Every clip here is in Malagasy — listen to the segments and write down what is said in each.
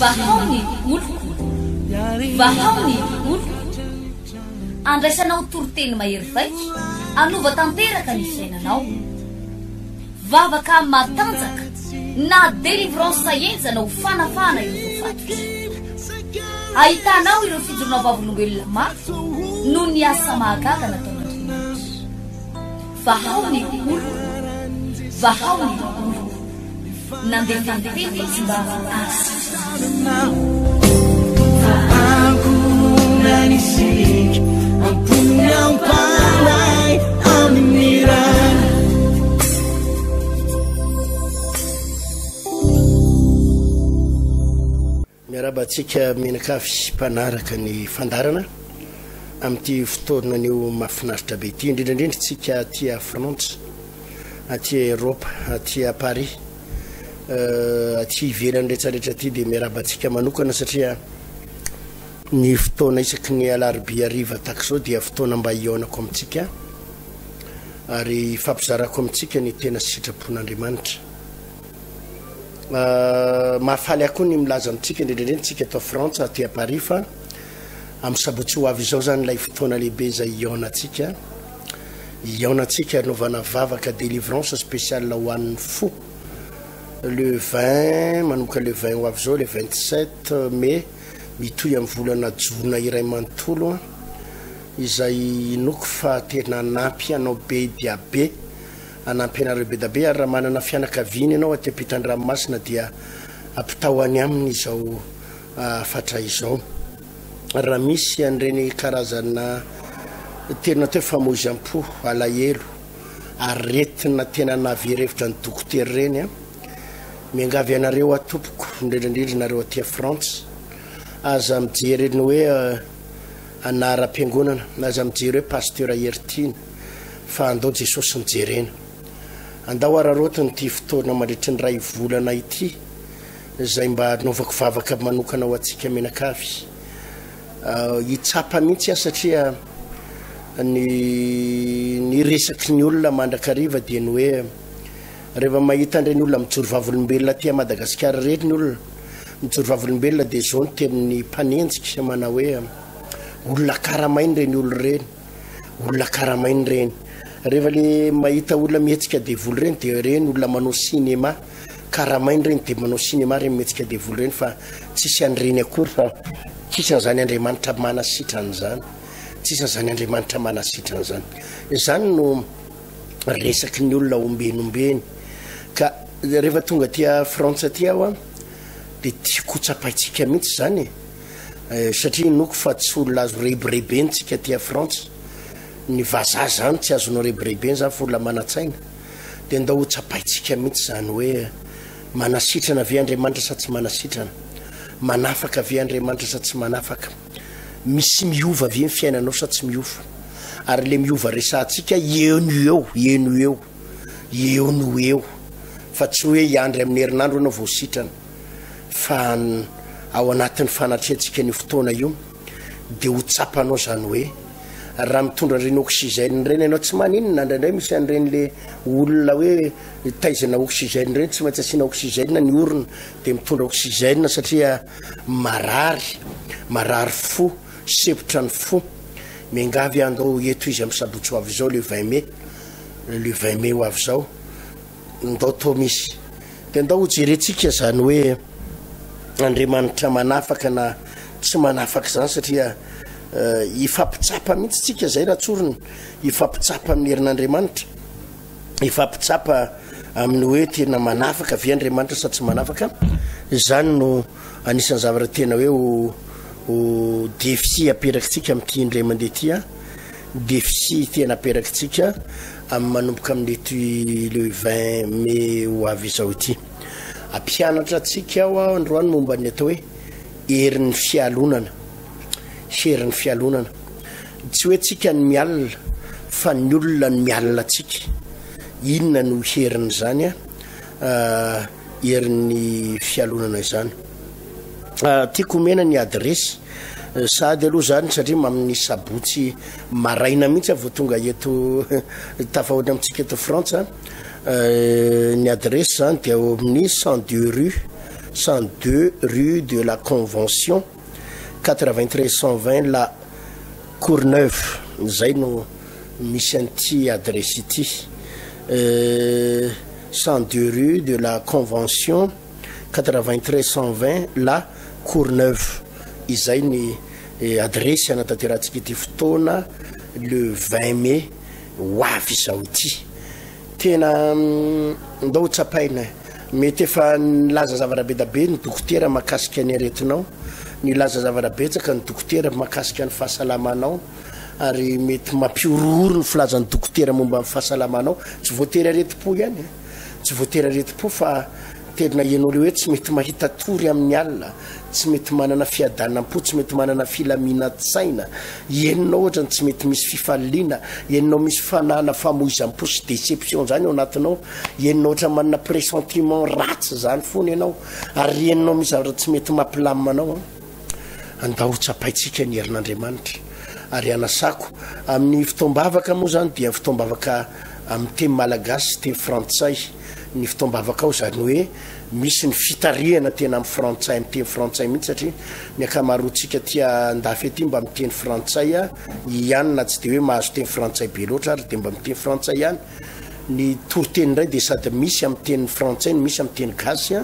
vahaony oloko vahaony oloko andraisanao toroteny mahery vaitso anova tanteraka ny fiainanao vavaka matanjaka na délivrance enjana ho fanafana ireo fatotra ahitanao ireo fijorona vavolombelona mafy no ny asa mahagaga nataon'Andriamanitra vahaony oloko vahaony oloko nandefandefy izy mba Nanisik ampunya panai aminira miarabatsika menakafy mpanaraka ny fandarana amty fotoana nio mafinaritra be ty indrindrandrindra tsika aty France aty Europe aty Paris aty ivelany rehetrarehetra ty de miarabatsika manokana satria ny fotoana isaky ny alarobia ariva takzao dia fotoana mba ionako amitsika ary fampizarako amitsika ny tena sitrapon'Andriamanitra mahafaly ako ny milaza amitsika indrindrandrindra tsika ato France aty Paris fa amin'ny sabotsy ho avy izao zany ilay fotoana lehibe zay ionatsika anovana vavaka délivrance spéciale ho an'ny fo le 20 manomboka le 20 ho avy zao le 27 mai mitoy amin'ny volana jona iray manontolo izay noko fa tena anampy anao be dia be anampy anareo be dia be ary raha manana fianakaviana ianao aty ampitan-dranomasina dia ampitao any aminy izao fatra izao raha misy an'ireny karazana tena teo famoizam-po alahelo aretina tena naverevitra ny dokotera reny miangavy anareo atompoko indrindrandrindra nareo aty France aza mijery ny hoe anaram-piangonana aza mijery hoe pasteur Hertine fa andao Jesosy nijerena andao ararotiny ty fotoana mandritra ny ray volana ity zay mba novako vavaka manokana ho atsika menakavy hitsapa mihitsy satria ny resaky ny olona mandrakariva dia ny hoe rehefa mahita andreny olona mijoro vavolombelona aty Madagasikara rery ny olona mijoro vavolombelona dia zao no tenin'ny mpanenjika mana hoe olona karamainy reny olona reny olona karamainy reny rehefa le mahita olona mihetsika devoly reny dia reny olona manao cinéma karamainy reny dia manao cinéma reny mihetsika devoly reny fa tsisy an'ireny akory fa tsisy an'izany Andriamanitra manasitrany zany tsisy an'izany Andriamanitra manasitrany zany izany no resaky ny olona ombenombeny ka rehefa tonga tia France aty aho dia tiako tsapaitsika mihitsy zany satria noko fa tsy olona azo rebirebeny tsika tia France ny vazaha zany tsy azonao rebirebeny zany fa olona manatsaina dia ndao tsapaitsika mihitsy zany hoe manasitrana ve Andriamanitra sa tsy manasitrana manafaka ve Andriamanitra sa tsy manafaka misy miova ve ny fiainanao sa tsy miova ary le miova resahantsika eo no eo fa tsy hoe iandry amin'ny herinandro anao vao sitrana fa ao anatin'ny fanatrehantsika ny fotoana io dia ho tsapanao zany hoe raha mitondra an'ireny oxygène reny ianao tsy maninona ndraindray misy an'ireny le olona hoe taizana oxygène reny tsy maintsy asiana oxygène ny orona dia mitondra oxygène satria marary fo sepotra ny fo miangavy andao eto izy amin'ny sabotsy ho avy zao le 20 mai ho avy zao ndao to misy dia ndao ho jerentsika zany hoe Andriamanitra manafaka na tsy manafaka zany satria ifampitsapa mihitsy tsika zay raha tsoriny ifampitsapa amin'ny herin'Andriamanitra ifampitsapa amin'ny hoe tena manafaka ve Andriamanitra sa tsy manafaka zany no anisan'ny zavatra tena hoe ho défi aperakitsika amin'ity indray mandeha ty défi tena aperakitsika amin'ny manomboka amin'lety le 20 mai ho avy izao ity ampianatra atsika ao androany momba ny atao hoe herin'ny fialonana tsy hoe tsika ny mialina fa ny olona ny mialina atsika inona no heriny zany herin'ny fialonana izany tiako mena ny adresy sady aloha zany satria amin'ny sabotsy maraina mihitsy vao tonga eto tafahoatra amintsika eto France Ny adresse zany dia ao amin'ny 102 rue de la Convention 93 120 la Courneuve. Zay no misy an'ity adresse ity 102 rue de la Convention 93 120 la Courneuve. Izay ny adresse anatanterantsika ity fotoana le 20 mai ho avy izao ity. Tena ndao tsapaina mety efa nilaza zavarabe-dabe ny dokotera mahakasika ny aretinao, nilaza zavara-betsaka ny dokotera mahakasika ny fahasalamanao, ary mety mampiorooro ny filazan'ny dokotera momba amin'ny fahasalamanao. Tsy voatery areti-po ihany, tsy voatery areti-po fa tena ianao le hoe tsy mety mahita tory amin'ny alina, tsy mety manana fiadanam-po, tsy mety manana filaminatsaina, ienonao ohatrany tsy mety misy fifalina, ienonao misy fanana famoizam-po sy déception zany ao anatinao, ienonao ohatra manana pressentiment ratsy zany foana ianao, ary ienonao misy zavatra tsy mety mampilaminanao. Andao tsapaitsika ny herin'Andriamanitra ary anasako amin'ny fitombavaka moa zany dia fitombavaka amin'ny teny malagasy, teny frantsay. Ny fitombavaka ao zany hoe misy ny fitarihana tena amin'ny frantsay, amin'ny teny frantsay mihitsy, satria ny akamaroantsika tia andafy aty mba miteny frantsay ihany, na tsy de hoe mahazo teny frantsay be loatra ary de mba miteny frantsay ihany. Ny toriteny indray de sady misy amin'ny teny frantsay, misy amin'ny teny gasy.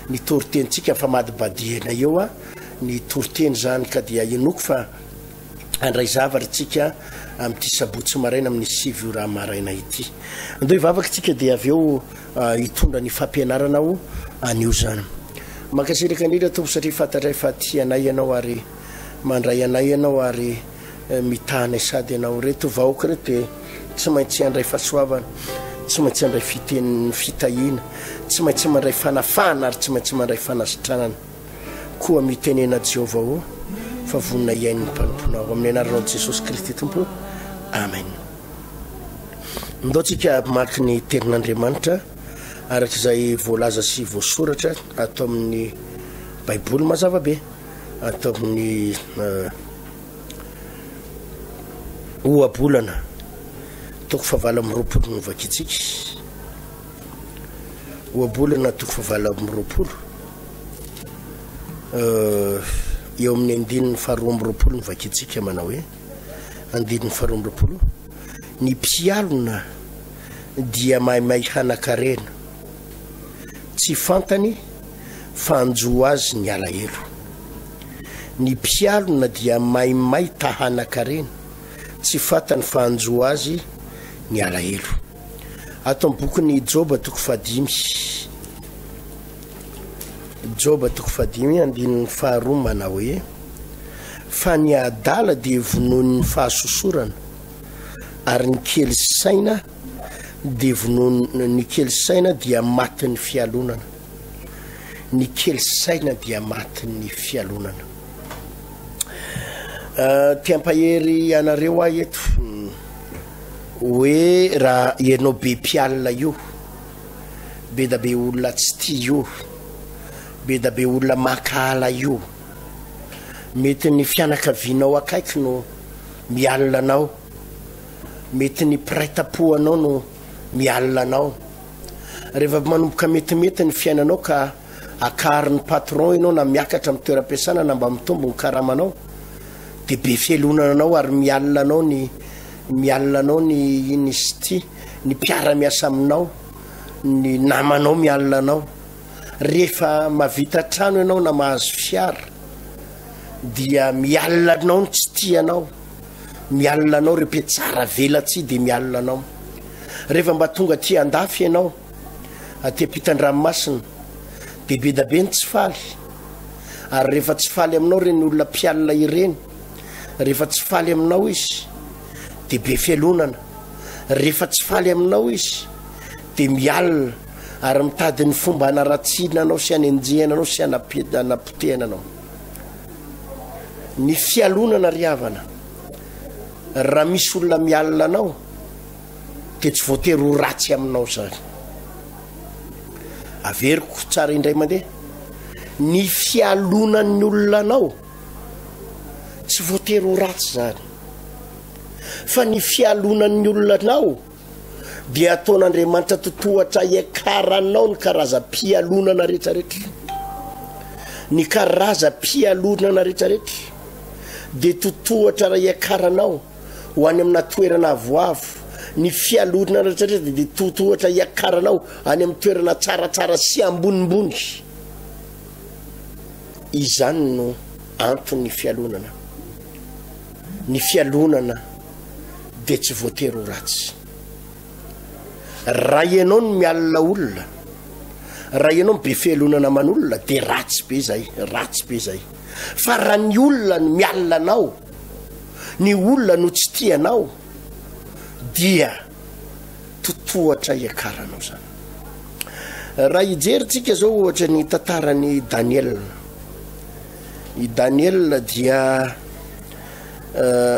Ny toritentsika famadibadiana eo ny toriteny zany, ka dia enoko fa andray zavatra tsika amin'ity sabotsy maraina amin'ny 7 raha maraina ity. Andao ivavaka tsika dia avy eo hitondra ny fampianarana ao anio zany. Makasiraka indrindra tompo satria fantatray fa tia anay ianao ary mandray anay ianao ary mitana sady ianao reto vahoaka reto dia tsy maintsy andray fahasoavana, tsy maintsy andray fitahina, tsy maintsy mandray fanafana ary tsy maintsy mandray fanasitranana. Koa mitenena Jehova ho fa vonina iain'ny mpanomponao amin'ny anaranao Jesosy Kristy tompo. Amen. Ndaotsika maky ny tenin'Andriamanitra arak'izay voalaza sy voasoratra atao amin'ny Baiboly mazava be, atao amin'ny ohabolana toko 7 no vakitsika, ohabolana toko 7 eo amin'ny 2 no vakitsika manao hoe 2 ny mpialona dia maimay hanakarena, tsy fantany fanjo azy ny alahelo. Ny mpialona dia maimay tahanakarena, tsy fantany fanjo azy ny alahelo. Ato amin'ny bokin'ny Joba toko 5, Joba toko 5 andininy 2 manao hoe fa ny adala dia vonoan'ny fahasosorana ary ny kely saina dia ny kely saina dia matin'ny fialonana, ny kely saina dia matin'ny fialonana. Tiampahery anareo ahy eto hoe raha ianao be mpialina io, be da be olona tsy tia io, be da be olona makahala io, mety ny fianakavianao akaiky no mialina anao, mety ny piraita-po-anao no mialina anao. Rehefa manomboka metimety ny fiainanao ka akarin'ny patron ianao na miakatra amin'ny toeram-piasana na mba mitombo ny karamanao, dia be fialonana anao ary mialina anao ny inisty, ny mpiara-miasa aminao, ny namanao mialina anao. Rehefa mavita trano ianao na mahazo fiara dia mialina anao ny tsy tianao, mialina anao rehefa tsara velatsy dia mialina anao. Rehefa mba tonga aty andafy ianao aty ampitan-dranomasina dia be da be ny tsy faly, ary rehefa tsy faly aminao reny olona mpialina ireny, rehefa tsy faly aminao izy dia be fialonana, rehefa tsy faly aminao izy dia mialina ary mitady ny fomba hanaratsiana anao sy hanenjehana anao sy hanapotehana anao. Ny fialonana ry havana, raha misy olona mialina anao dia tsy voatery ho ratsy aminao zany. Averiko tsara indray mandeha, ny fialonan'ny olona anao tsy voatery ho ratsy zany, fa ny fialonan'ny olona anao dia ataon'Andriamanitra totohatra iakaranao ny karazam-pialonana rehetrarehetra, ny karazam-pialonana rehetrarehetra dia totohatra raha iakaranao ho any amina toerana avoavo. Ny fialonana rehetrarehetra dia totohatra iakaranao any amin'ny toerana tsaratsara sy ambonimbony. Izany no antony fialonana. Ny fialonana dia tsy voatery ho ratsy. Raha ianao no mialina olona, raha ianao no be fialonana aman'olona dia ratsy be zay. Fa raha ny olona no mialina anao, ny olona no tsy tianao, dia totohatra iakaranao zany. Raha hijeritsika zao ohatra ny tantarany Daniel. I Daniel dia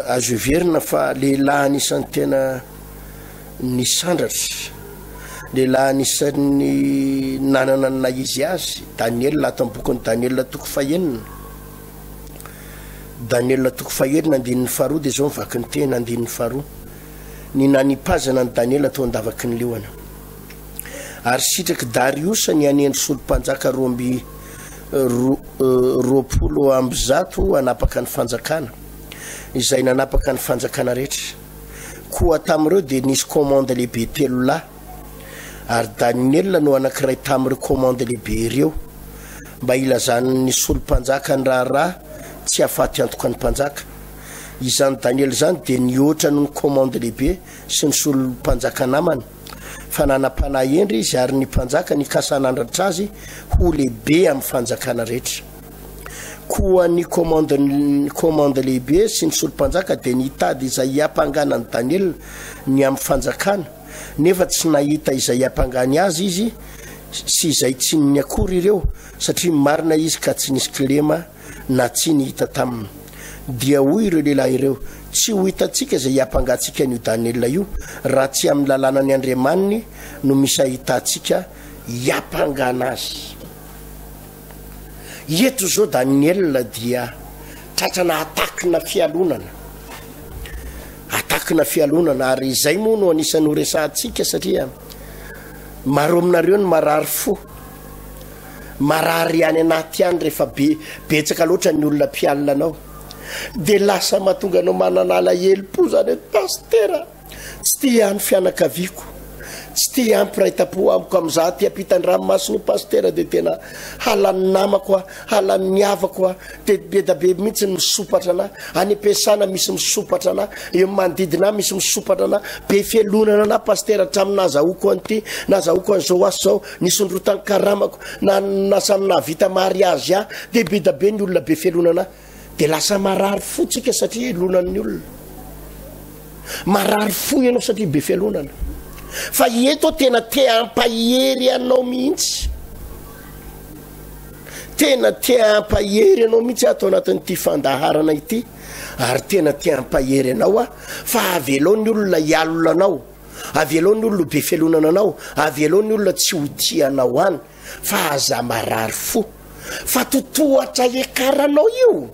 azo heverina fa lehilahy anisan'ny tena nisandratra, lehilahy anisan'ny nanana na izy azy. Daniel ato amin'ny bokin'ny Daniel toko fahenina, Daniel toko fahenina andininy faharoa dia zao mivaky ny tena andininy faharoa. Ny nanipazana ny Daniel atao andavaky ny leoana. Ary sitraky Dariusa ny anendry solompanjaka roapolo amby zato anapaka ny fanjakana, izay nanapaka ny fanjakana rehetra. Koa tamin'ireo dia nisy commande lehibe telo lahy, ary Daniel no anankiray tamin'ireo commande lehibe ireo, mba ilazany solompanjaka ny raharaha tsy hahafaty antoka ny mpanjaka. Izany Daniel zany dia nihoatra noho ny commande lehibe sy ny solompanjaka namany, fa nanam-panahy endry izy ary ny mpanjaka nikasan'andratra azy ho lehibe amin'ny fanjakana rehetra. Koa ny commande lehibe sy ny solompanjaka dia nitady izay hiampangana ny Daniel ny amin'ny fanjakana, nefa tsy nahita izay hiampangany azy izy sy izay tsy ny akory ireo, satria marina izy ka tsy nisy kilema na tsy nihita taminy. Dia hoy ireo lehilahy ireo, tsy ho hitantsika izay hiampangatsika an'io Daniel io raha tsy amin'ny lalànany Andriamaniny no misy ahitantsika hiampangana azy. Eto zao Daniel dia tratrana atakina fialonana, ary izay moa no anisany ho resahantsika, satria maro aminareo ny marary fo, marary any anaty any rehefa betsaka loatra ny olona mpialina anao, dia lasa mahatonga anao mananala helo-po zany hoe pastera, tsy tia any fianakaviako, tsy tia ampiraita-po amiko amin'izah ty ampitany ranomasina io pastera, dia tena halan'ny namako, halan'ny havako, dia be da be mihitsy misopatra ana, any am-piasana misy misopatra ana, eo manodidina misy misopatra ana, be fialonana ana pastera hatramin'ny nazahoako an'ity, nazahoako an'izao asy zao, nisondrotany karamako, na samy nahavita mariazy aho, dia be da be ny olona be fialonana. Dia lasa marary fotsika satria elonan'ny olona, marary fo ianao satria be fialonana. Fa eto tena te ampahery anao mihitsy, tena te ampahery anao mihitsy atao anatin'ity fandaharana ity, ary tena te ampahery anao fa avelao ny olona hialona anao, avelao ny olona be fialonana anao, avelao ny olona tsy ho tianao any, fa aza marary fo, fa totohatra iakaranao io.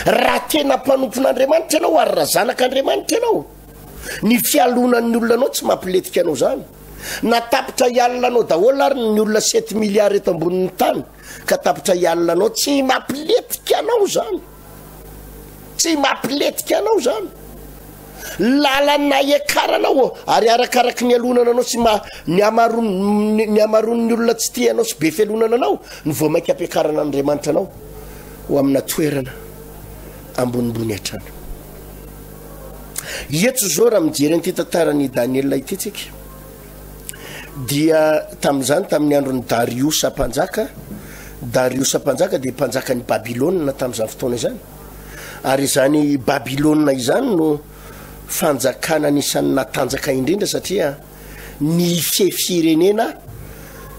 Raha tena mpanompon'Andriamanitra ianao ary raha zanak'Andriamanitra ianao, ny fialonan'ny olona anao tsy mampiletika anao zany. Natapitra hialina anao daholo ary ny olona 7 milliard eto ambonin'ny tany, ka tapitra hialina anao tsy mampiletika anao zany, tsy mampiletika anao zany. Lalana iakaranao, ary arakaraky ny alonana anao sy ny amaron'ny olona tsy tianao sy be fialonana anao ny vao mainka ampiakarana Andriamanitra anao ho amina toerana ambonimbony hatrany. Eto zao raha mijery an'ity tantarany Daniel ity tsika, dia tamin'izany tamin'ny andron'ny Dariusa mpanjaka dia mpanjakan'ny Babilôna tamin'izany fotoana izany, ary izany Babilôna izany no fanjakana anisan'ny natanjaka indrindra, satria ny firenena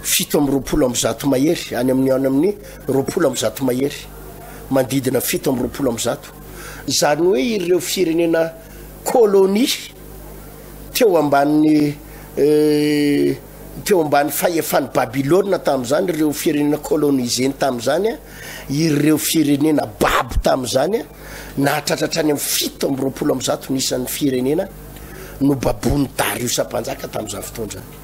720 mahery, any amin'ny 20 mahery, mandidina 720. Zany hoe ireo firenena kolonia teo ambany fahefan'ny Babilôna tamin'izany, ireo firenena koloniseny tamin'izany, ireo firenena babo tamin'izany nahatratratra any amin'ny 720 nisan'ny firenena no babony Dariusampanjaka tamin'izany fotoana zany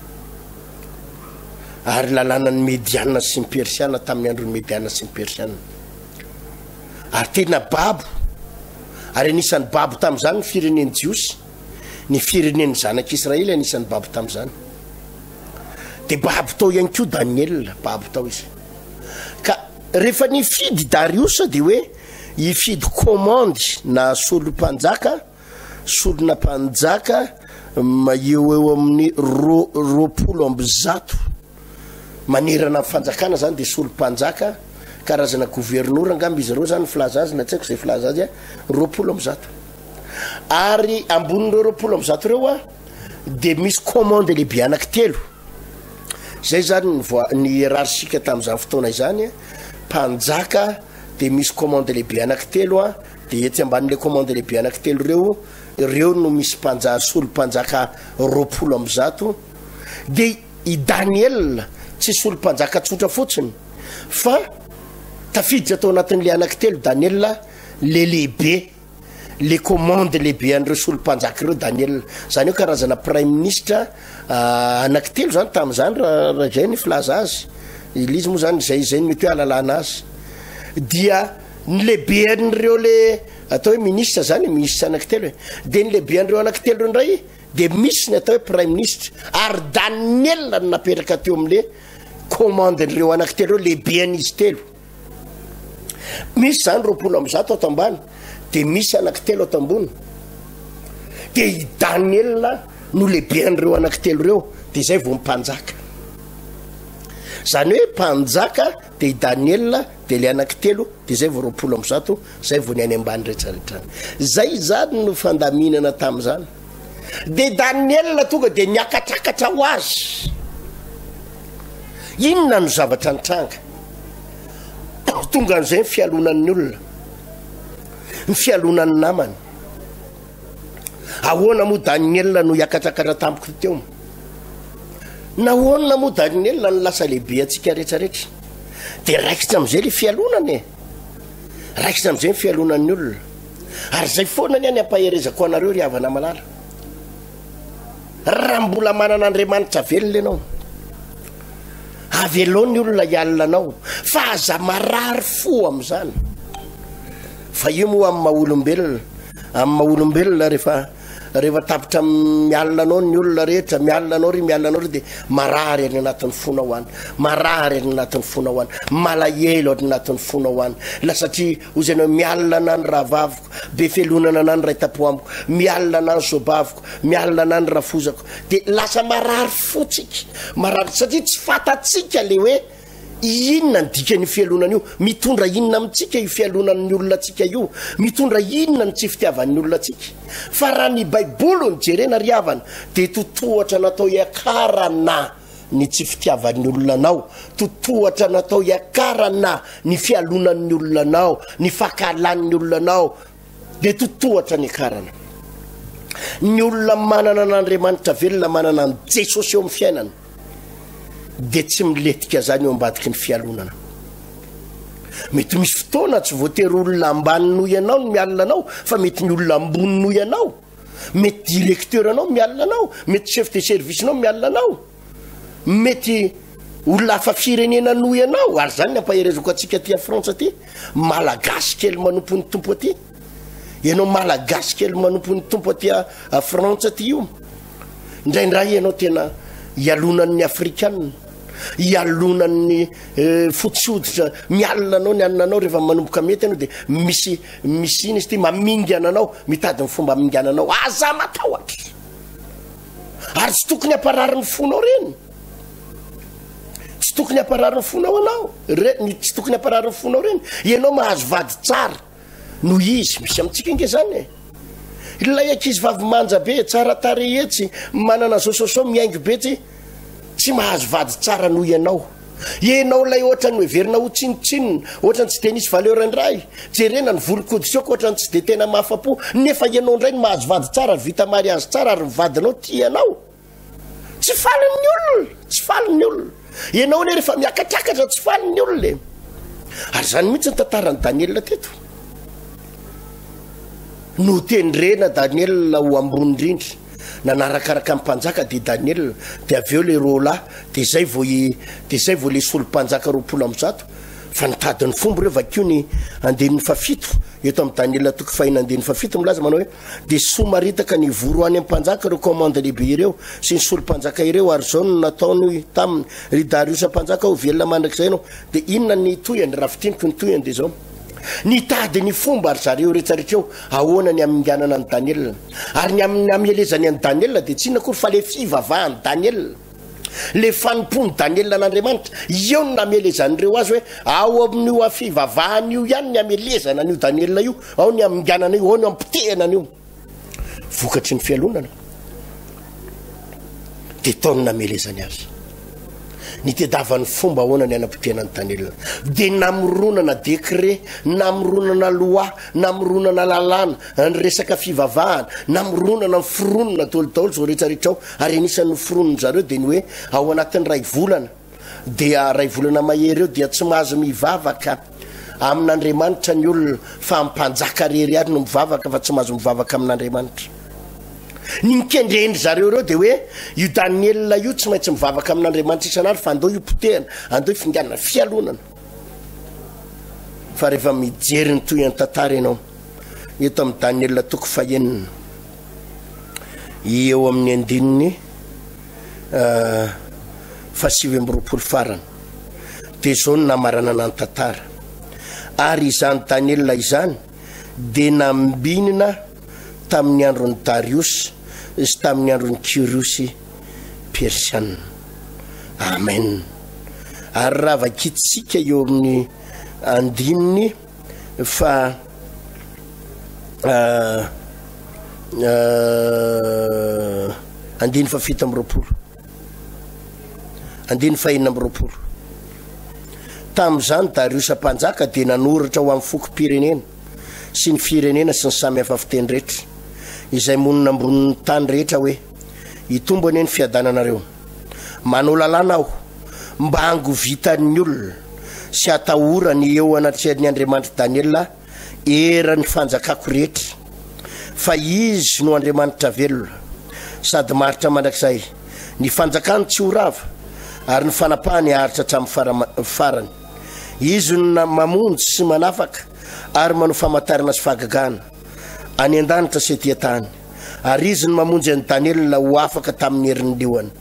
ary lalànany Mediana sy ny Persiana tamin'ny andron'ny Mediana sy ny Persiana ary tena babo ary anisan'ny babo tamin'izany ny fireneny Jiosy ny fireneny zanak'Israely anisan'ny babo tamin'izany de babo tao ihany koa Daniel babo tao izy ka rehefa nifidy Darius de hoe ifidy commande na solompanjaka solona mpanjaka eo amin'ny roapolo amby zato manerana fanjakana zany de solompanjaka karazana gouverneur angamba izy reo zany filaza azy na tsy haiko zay filaza azy roapolo amby zato ary ambonin'ireo roapolo amby zato reo de misy commande lehibe anankitelo zay zany ny hierarchika tamin'izany fotoana izany mpanjaka de misy commande lehibe anankitelo de etsy amban'le commande lehibe anankitelo reo no misy solompanjaka roapolo amby zato de i Daniel tsy solompanjaka tsotra fotsiny fa tafiditra tao anatin'le anankitelo Daniel le lehibe le commande lehibe an'ireo solompanjaka ireo Daniel zany hoe karazana prime ministre anankitelo zany tamin'izany raha zay ny filaza azy izy moa zany zay mety hoe alalana azy dia ny lehibe an'ireo le atao hoe ministre zany ministre anankitelo de ny lehibe an'ireo anankitelo indray de misy ny atao hoe prime ministre ary Daniel no napetraka teo amin'le commande n'ireo anankitelo lehibe an'izy telo misy zany roapolo amby zato ato ambany de misy anankitelo ato ambony de i Daniel no lehibe an'ireo anankitelo reo de zay vao mpanjaka zany hoe mpanjaka de i Daniel de le anankitelo de zay vao roapolo amby zato zay vao ny any ambany rehetrarehetra zay zany no fandaminana tamin'izany de Daniel tonga de niakatrakatra ho azy inona no zavatra nitranga tonga an'izay ny fialonan'ny olona ny fialonan'ny namany ahoana moa Daniel no hiakatrakatra tampoka teo nahoana moa Daniel no lasa lehibe atsika rehetrarehetra de raikitra am'izay le fialonany raikitra am'izay ny fialonan'ny olona ary zay foana ny any ampaherezako anareo ry havana malala raha mbola manana Andriamanitra velona ianao avelo ny olona hialina anao fa aza marary fo am'izany fa io moa amin'ny maha-olombelona rehefa tapitra mialina anao ny olona rehetra mialina anao ry de marary any anatin'ny fona ho any marary any anatin'ny fona ho any malahelo any anatin'ny fona ho any la satria hozy anao mialina anany raha vaviko be felonana anany raha itapo amiko mialina anany sobaviko mialina anany raha fozako de lasa marary fotsika marary satria tsy fatatsika le hoe inona ny dikany fialonana io mitondra inona amintsika io fialonan'ny olona tsika io mitondra inona ny tsy fitiavan'ny olona tsika fa raha ny baiboly ny jerena ry havana de totohatra natao iakarana ny tsy fitiavan'ny olonanao totohatra natao iakarana ny fialonan'ny olonanao ny fakalan'ny olonanao de totohatra ny akarana ny olona manana n'Andriamanitra velona manana ny Jesosy eo amin'ny fiainana de tsy miletika zany eo ambadiky ny fialonana mety misy fotoana tsy voatery olona ambany noho ianao no mialina anao fa mety ny olona ambony noho ianao mety directeur anao mialina anao mety chef de service anao mialina anao mety olona hafa firenena noho ianao ary zany ny ampaherezako atsika ty a France aty malagasy kely manompo ny tompo aty ianao malagasy kely manompo ny tompo aty a France aty io indraindray ianao tena ialonan'ny afrikanina ialonan'ny fotsoditra mialina anao ny alina anao rehefa manomboka mety anao de misy iny izy ty mamingana anao mitady ny fomba mingana anao aza matahotra ary tsy tokony hamparary ny fonao reny tsy tokony hamparary ny fonao anao tsy tokony hamparary ny fonao reny ianao mahazo vady tsara no izy misy amintsika inge zany ilay ankizy vavy manja be tsara tarehetsy manana zao miaingo be tsy mahazo vady tsara noho ianao lay ohatrany hoeverina ho tsinotsinona ohatrany tsy de nisy valeur indray jerena ny volokodisyoko ohatrany tsy de tena mahafapo nefa ianao indray ny mahazo vady tsara vita mariazy tsara ary vadinao tianao tsy falin'ny olona ianao le rehefa miakatrakatra tsy falin'ny olona ary zany mihitsy ny tantarany Daniel teto no tendrena Daniel ho ambony indrindra nanarakaraka mpanjaka de Daniel de aveo le rola de zay vo le solo mpanjaka 20 fa nitadiny fomba reo vakio ny andeniny fafito eto amin'ny Daniel toko fahina andeniny fafito milaza manao hoe de somaritaka ny voro any mpanjaka reo commande lehibe ireo sy ny solo mpanjaka ireo ary zao no nataony tamin'ny ry Darius mpanjaka ho velona mandrakizay anao de inona ny toyany rafitiniko ny toyany de zao nitady ny fomba ary zareo rehetrarehetreo ahoana ny aminganana ny Daniel ary ny amielezany any Daniel de tsy inakory fa le fivavahany Daniel le fanompony Daniel n'Andriamanitra io no namelezan'ireo azy hoe ao amin'io afivavahany io ihany ny amelezana an'io Daniel io ao ny aminganana io ao ny ampitehana an'io vokatry ny fialonana de taony namelezany azy nitedavany fomba ahoana ny anapitehana ny Daniel de namoronana décret namoronana loi namoronana lalàna ny resaka fivavahana namoronana ny fironona daholo zao rehetrarehetra ao ary anisan'ny fironona zareo de ny hoe ao anatin'ny ray volana dia ray volana mahery eo dia tsy mahazo mivavaka amin'Andriamanitra ny olona fa mpanjaka rery ary no mivavaka fa tsy mahazo mivavaka amin'Andriamanitra ny mikendrendry zareo reo de hoe io Daniel io tsy maintsy mivavaka amin'Andriamanitra isan'andro fa andao io potehana andao ifinganana fialonana fa rehefa mijery ny toy an-tantara ianao eto amin'ny Daniel toko fahenina eo amin'ny andininy 9 farany de zao no namarana ny tantara ary izany Daniel izany de nambinina tamin'ny andron'ny Darius sy tamin'ny andron'ny Cyrus Persiana. Amen. Ary raha vakitsika eo amin'ny andininy fa andiny fa 7 andiny fa 9 tam'izany Darius mpanjaka de nanoratra ho amin'ny fokom-pirenena sy ny firenena sy ny samy hafa fiteny rehetra izay monina amboniny tany rehetra hoe hitombo ane ny fiadananareo manao lalàna aho mba hangovitany olona sy atahorany eo anatrehan'ny Andriamanitra Daniel eran'ny fanjakako rehetra fa izy no Andriamanitra velona sady maritra mandrakizay ny fanjakany tsy ho rava ary ny fanapahany haritra hatramin'ny farany izy no mamonjy sy manafaka ary manao famantarana sy fahagagana any an-danitra sy etỳ tany ary izy no mamonjy an'i Daniel ho afaka tamin'ny herin'ny lihoany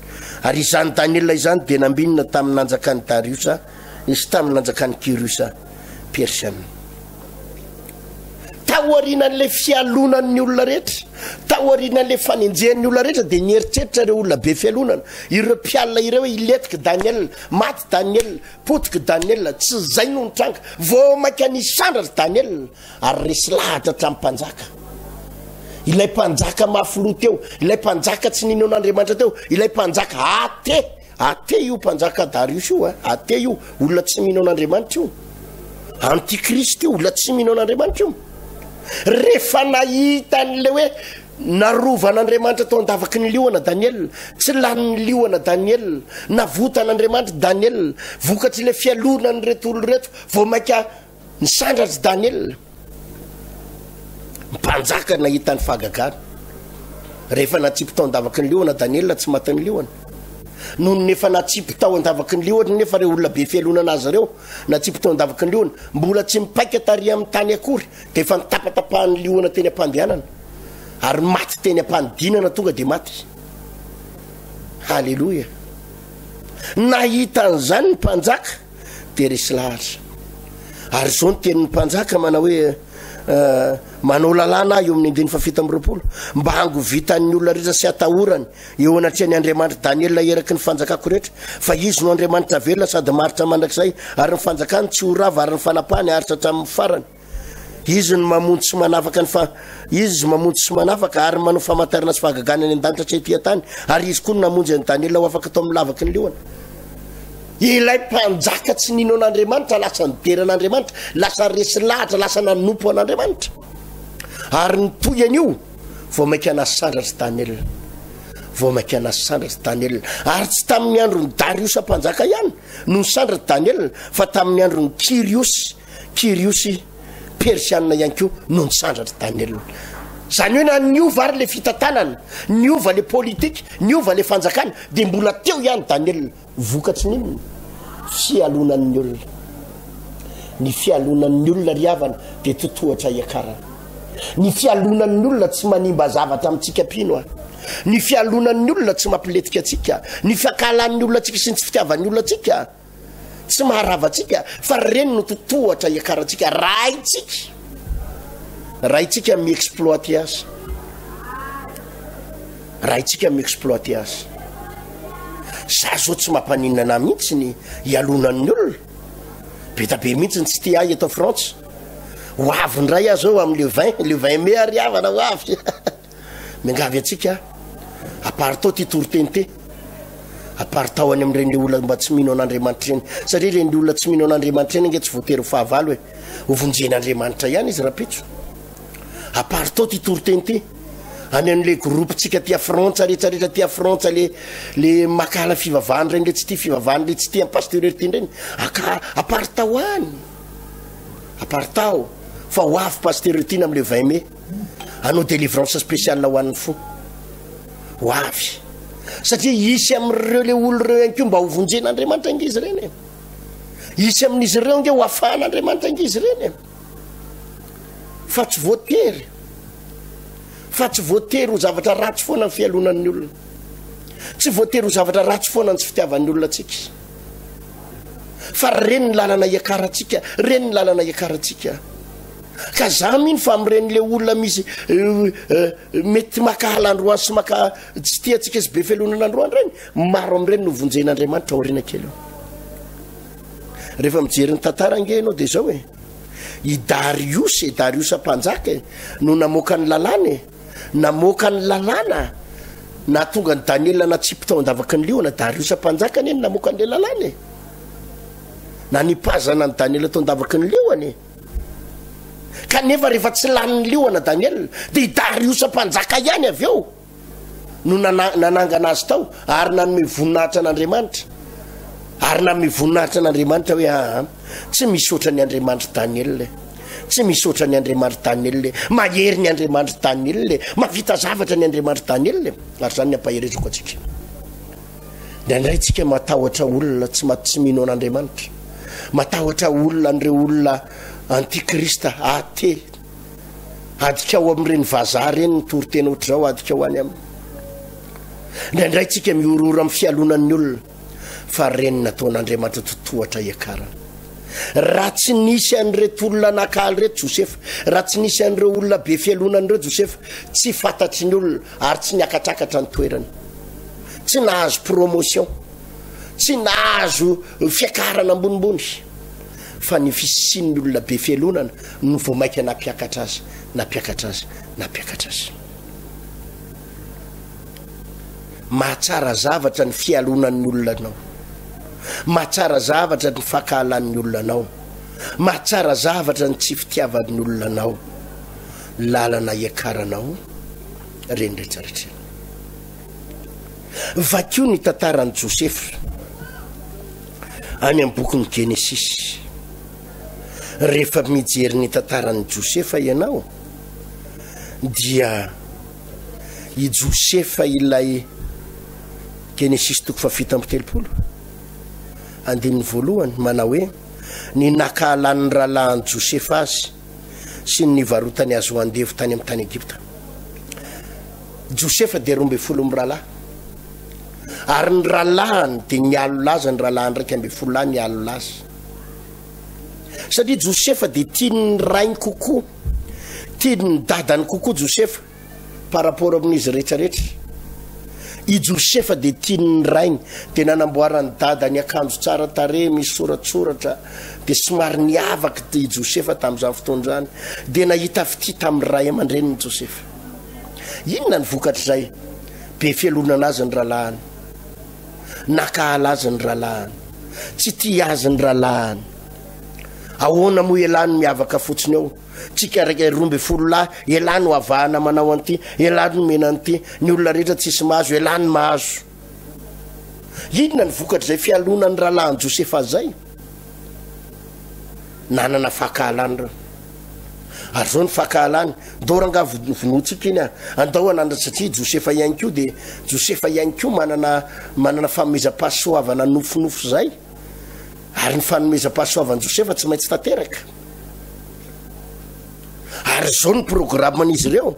ary izany Daniel izany de nambinina tamin'ny nanjakany Darius sy tamin'ny nanjakany Cyrus Persiana. Taorian'le fialonan'ny olona rehetra taorian'le fanenjehan'ny olona rehetra de nieritreritra ireo olona be fialonana ireo mpialina ireo iletika Daniel maty Daniel potika Daniel tsy zay no nitranga vao maika nisandratra Daniel ary resy lahatra hatramin'ny mpanjaka ilay mpanjaka mafilo teo ilay mpanjaka tsy ninao n'Andriamanitra teo ilay mpanjaka ate io mpanjaka Darius io ate io olona tsy minao n'Andriamanitra io antikristo io olona tsy minao n'Andriamanitra io rehefa nahita an'le hoe narovan'Andriamanitra tao andavaky ny lihoana Daniel tsy lany ny lihoana Daniel navotan'Andriamanitra Daniel vokatry le fialonany reto olo reto vao maika nisandratra Daniel mpanjaka nahita ny fahagagana rehefa natsipy tao andavaky ny lihoana Daniel tsy maty ny lihoana noho nefa natsipy tao andavaky ny lihoana nefa reo olona be fialonana azy reo natsipy tao andavaky ny lihoana mbola tsy mipaika tary amin'ny tany akory de efa nitapatapahan'ny lihoana teny am-pandehanana ary maty teny am-pandinana tonga de maty. Halleluja. Nahita an'izany ny mpanjaka de resy lahatra ary zao ny tenin'ny mpanjaka manao hoe manao lalàna eo amin'ny 7 mba hangovitany olona rehetra sy atahorany eo anatrehan'ny Andriamanitra Daniel eraky ny fanjakako rehetra fa izy no Andriamanitra velona sady maritra mandrakizay ary ny fanjakany tsy ho rava ary ny fanapahany haritra hatramin'ny farany izy no mamonjy sy manafaka izy mamonjy sy manafaka ary manao famantarana sy fahagagana any an-danitra tsy etỳ tany ary izy koa no namonjy an'i Daniel ho afaka tao amin'ny lavaky ny lihoana. Ilay mpanjaka tsy ninao n'Andriamanitra lasa nideran'Andriamanitra lasa resy lahatra lasa nanompo an'Andriamanitra ary ny toyan'io vao maika nasandratra Daniel ary tsy tamin'ny andron'ny Darius mpanjaka ihany no nisandratra Daniel fa tamin'ny andron'ny Cyrus Persiana ihany koa no nisandratra Daniel. zany hoe na niova ary le fitantanana, niova le politika, niova le fanjakana, dia mbola teo ihany Daniel vokatry n'inona fialonan'ny olona. Ny fialonan'ny olona riavana dia totohatra iakarana. Ny fialonan'ny olona tsy manimba zavatra amintsika pino. Ny fialonan'ny olona tsy mampiletika atsika. Ny fiakalan'ny olona atsika sy ny tsy fitiavan'ny olona atsika tsy maharava atsika, fa reny no totohatra iakarantsika. Raha itsika miexploiter azy. Raha itsika miexploiter azy. Za zao tsy mampaninana mihitsy ny ialonan'ny olona. Be tabe mihitsy ny tsy tia ahy eto France. Hoavy ndray aho zao am'le 20 mai ariavana hoavy. Miangavy atsika apart tao ty toritente. Apart tao any am'ireny le olona mba tsy mino an'Andriamanitra reny. Satria reny le olona tsy mino an'Andriamanitra reny nge tsy voatery fahavalo hoe hovonjen'Andriamanitra ihany izy rapitso. Apart tao ty toritente. Any an'le groupe-tsika tia Frantsa rehetrarehetra tia Frantsa le makala fivavahana reny le tsy tia fivavahana le tsy tia pasteurité reny. Apart tao any. Apart tao fa hoavy pasteurité am'le 20 mai. Anao délivrance spéciale ho an'ny fo. Hoavy. Satria isy am'ireo le olona reo mba hovonjen'Andriamanitra angizy reny. Isy amin'izy ireo nge ho afahan'Andriamanitra angizy reny. Fa tsy voatery. Fa tsy voatery ho zavatra ratsy foana ny fialonan'ny olona. Tsy voatery ho zavatra ratsy foana ny tsy fitiavan'ny olona atsika. Fa reny ny lalana iakarantsika, reny ny lalana iakarantsika. Ka za mino fa am'ireny le olona misy mety maka halandroany sy maka tsy tia atsika sy be fialonan'androany reny, maro am'ireny no vonjen'Andriamanitra aoriana kely eo. Rehefa mijery ny tantara nge ianao dia zao hoe i Darius mpanjaka no namoaka ny lalàna, namoaka ny lalàna na tonga ny Daniel natsipy tao andavaky ny liona. Darius mpanjaka eny namoaka an'le lalàna na nipazana ny Daniel tao andavaky ny liona. Kanefa rehefa tsy lanin'ny liona Daniel dia i Darius mpanjaka ihany avy eo no nanangana azy tao ary nanome voninahitra an'Andriamanitra. Ary nanome voninahitra an'Andriamanitra hoe tsy misaotra ny Andriamanitra Daniel, tsy misaotra ny Andriamanitra Daniel, mahery ny Andriamanitra Daniel, mavita zavatra ny Andriamanitra Daniel. Ary zany ny ampaherezako atsika. Dia indray tsika matahotra olona tsy mino an'Andriamanitra, matahotra olona an'ireo olona antikrista athée, adika ao amin'ireny vazaha reny ny toritena ohatra zao, adika ho any aminy. Indray tsika miorora amin'ny fialonan'ny olona, fa reny nataon'Andriamanitra totohatra iakarana. Raha tsy nisy an'ireto olona nakaly reto Josefa, raha tsy nisy an'ireo olona be fialonan'ireo Josefa, tsy fantatry ny olona ary tsy niakatrakatra ny toerany, tsy nahazo promotion, tsy nahazo fiakarana ambonimbony, fa ny fisian'ny olona be fialonana no vao maika nampiakatra azy. Mahatsara zavatra ny fialonan'ny olona anao, mahatsara zavatra ny fakahalan'ny olona anao, mahatsara zavatra ny tsy fitiavan'ny olona anao, lalana iakaranao reny rehetrarehetra. Vakio ny tantaran'i Josefa any amin'ny bokin'ny Genesis. Rehefa mijery ny tantaran'i Josefa ianao dia i Josefa ilay Genesis 7:7 andininy voalohany manao hoe ny nakahalan'ny rahalahin'i Josefa azy sy ny varotany azy ho andevo tany amin'ny tany Egipta. Josefa dia 12 rahalahy, ary ny rahalahiny dia nialo laza, ny rahalahiny 12 lahy nialo laza. Satria Josefa dia tiany rainy kokoa, tiany dadany kokoa Josefa par rapport amin'izy rehetrarehetra. I Josefa dia tiany rainy, dia nanamboarany dadany akanjo tsara tare misy soratsoratra, dia somary niavaka i Josefa tamin'izany fotoan'izany, dia nahita fity tamin'ny ray aman-dreniny Josefa. Inona ny vokatra izay? Be fialonana azy ny rahalahiny, nakahala azy ny rahalahiny, tsy tia azy ny rahalahiny. Ahoana moa ialany miavaka fotsiny eo? Tsika raiky 12 lahy, ialany ho avahana manao an'ity, ialany no mena an'ity, ny olona rehetra tsisy mahazo, ialany mahazo. Inona ny vokatra izay fialonan'ny rahalahin'i Josefa zay? Nanana fakahalany reo. ary zao ny fakahalany doranga vonotsika iny andao anandratra satria Josefa ihany koa dia Josefa ihany koa manana fanomezam-pahasoavana nofonofo zay ary ny fanomezam-pahasoavany Josefa tsy maintsy tanteraka ary zao ny programan'izy ireo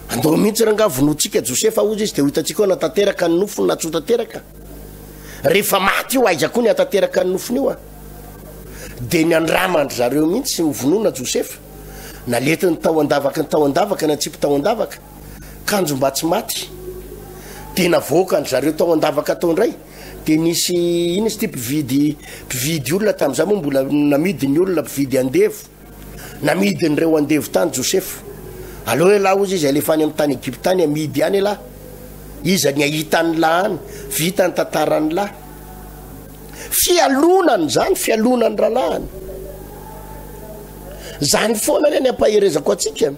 andao mihitsy ranga vonotsika Josefa ozy izy dia ho hitantsika hoe natanteraka ny nofony na tsy ho tanteraka rehefa maty io aiza koa ny hatanteraka ny nofony io dia ny andramandry zareo mihitsy hovonona Josefa naletiny tao andavaka na tsipy tao andavaka kanjo mba tsy maty dia navoaka ny zareo tao andavaka tao indray dia nisy iny izy ty mpividy olona tamin'izay moa mbola namidy ny olona mpividy andevo namidin'ireo andevo tany Josefa aloha laha ozy izy alefa any amin'ny tany Egypta tany amidy any lahy iza ny ahitany lahy any vita ny tantarany lahy fialonany zany fialonany ralahany zany foana ny ampaherezako atsika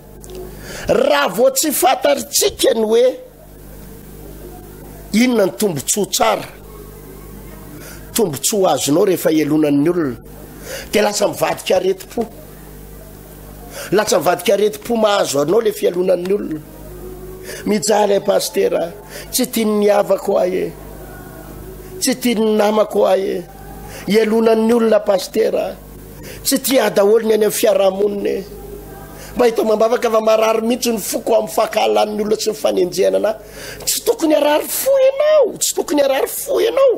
raha vo tsy fantaritsika ny hoe inona ny tombotsoa tsara tombotsoa azonao rehefa ialonan'ny olona dia lasa mivadika areti-po lasa mivadika areti-po mahazo anao le fialonan'ny olona mijaly pastera tsy tiany havako ahy tsy tiany namako ahy ialonan'ny olona pastera tsy tia daholo ny any amin'ny fiarahamonina mba hita mambavaka fa marary mihitsy ny foko amin'ny fakahalan'ny olona tsy mifanenjehana na tsy tokony arary fo ianao tsy tokony arary fo ianao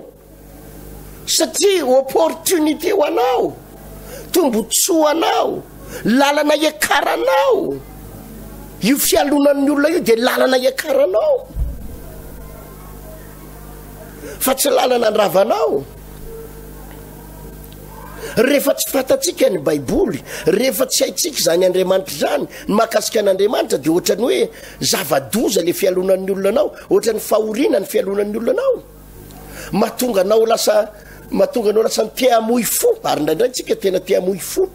satria opportunité ho anao tombotsoa anao lalana iakaranao io fialonan'ny olona io dia lalana iakaranao fa tsy lalana andravanao rehefa tsy fantatsika ny baiboly rehefa tsy haitsika zany Andriamanitra zany ny mahakasika an'Andriamanitra dia ohatrany hoe zava-doza le fialonan'ny olona anao ohatrany fahoriana ny fialonan'ny olona anao mahatonga anao lasa ny tia hamoy fo ary indraindray tsika tena tia hamoy fo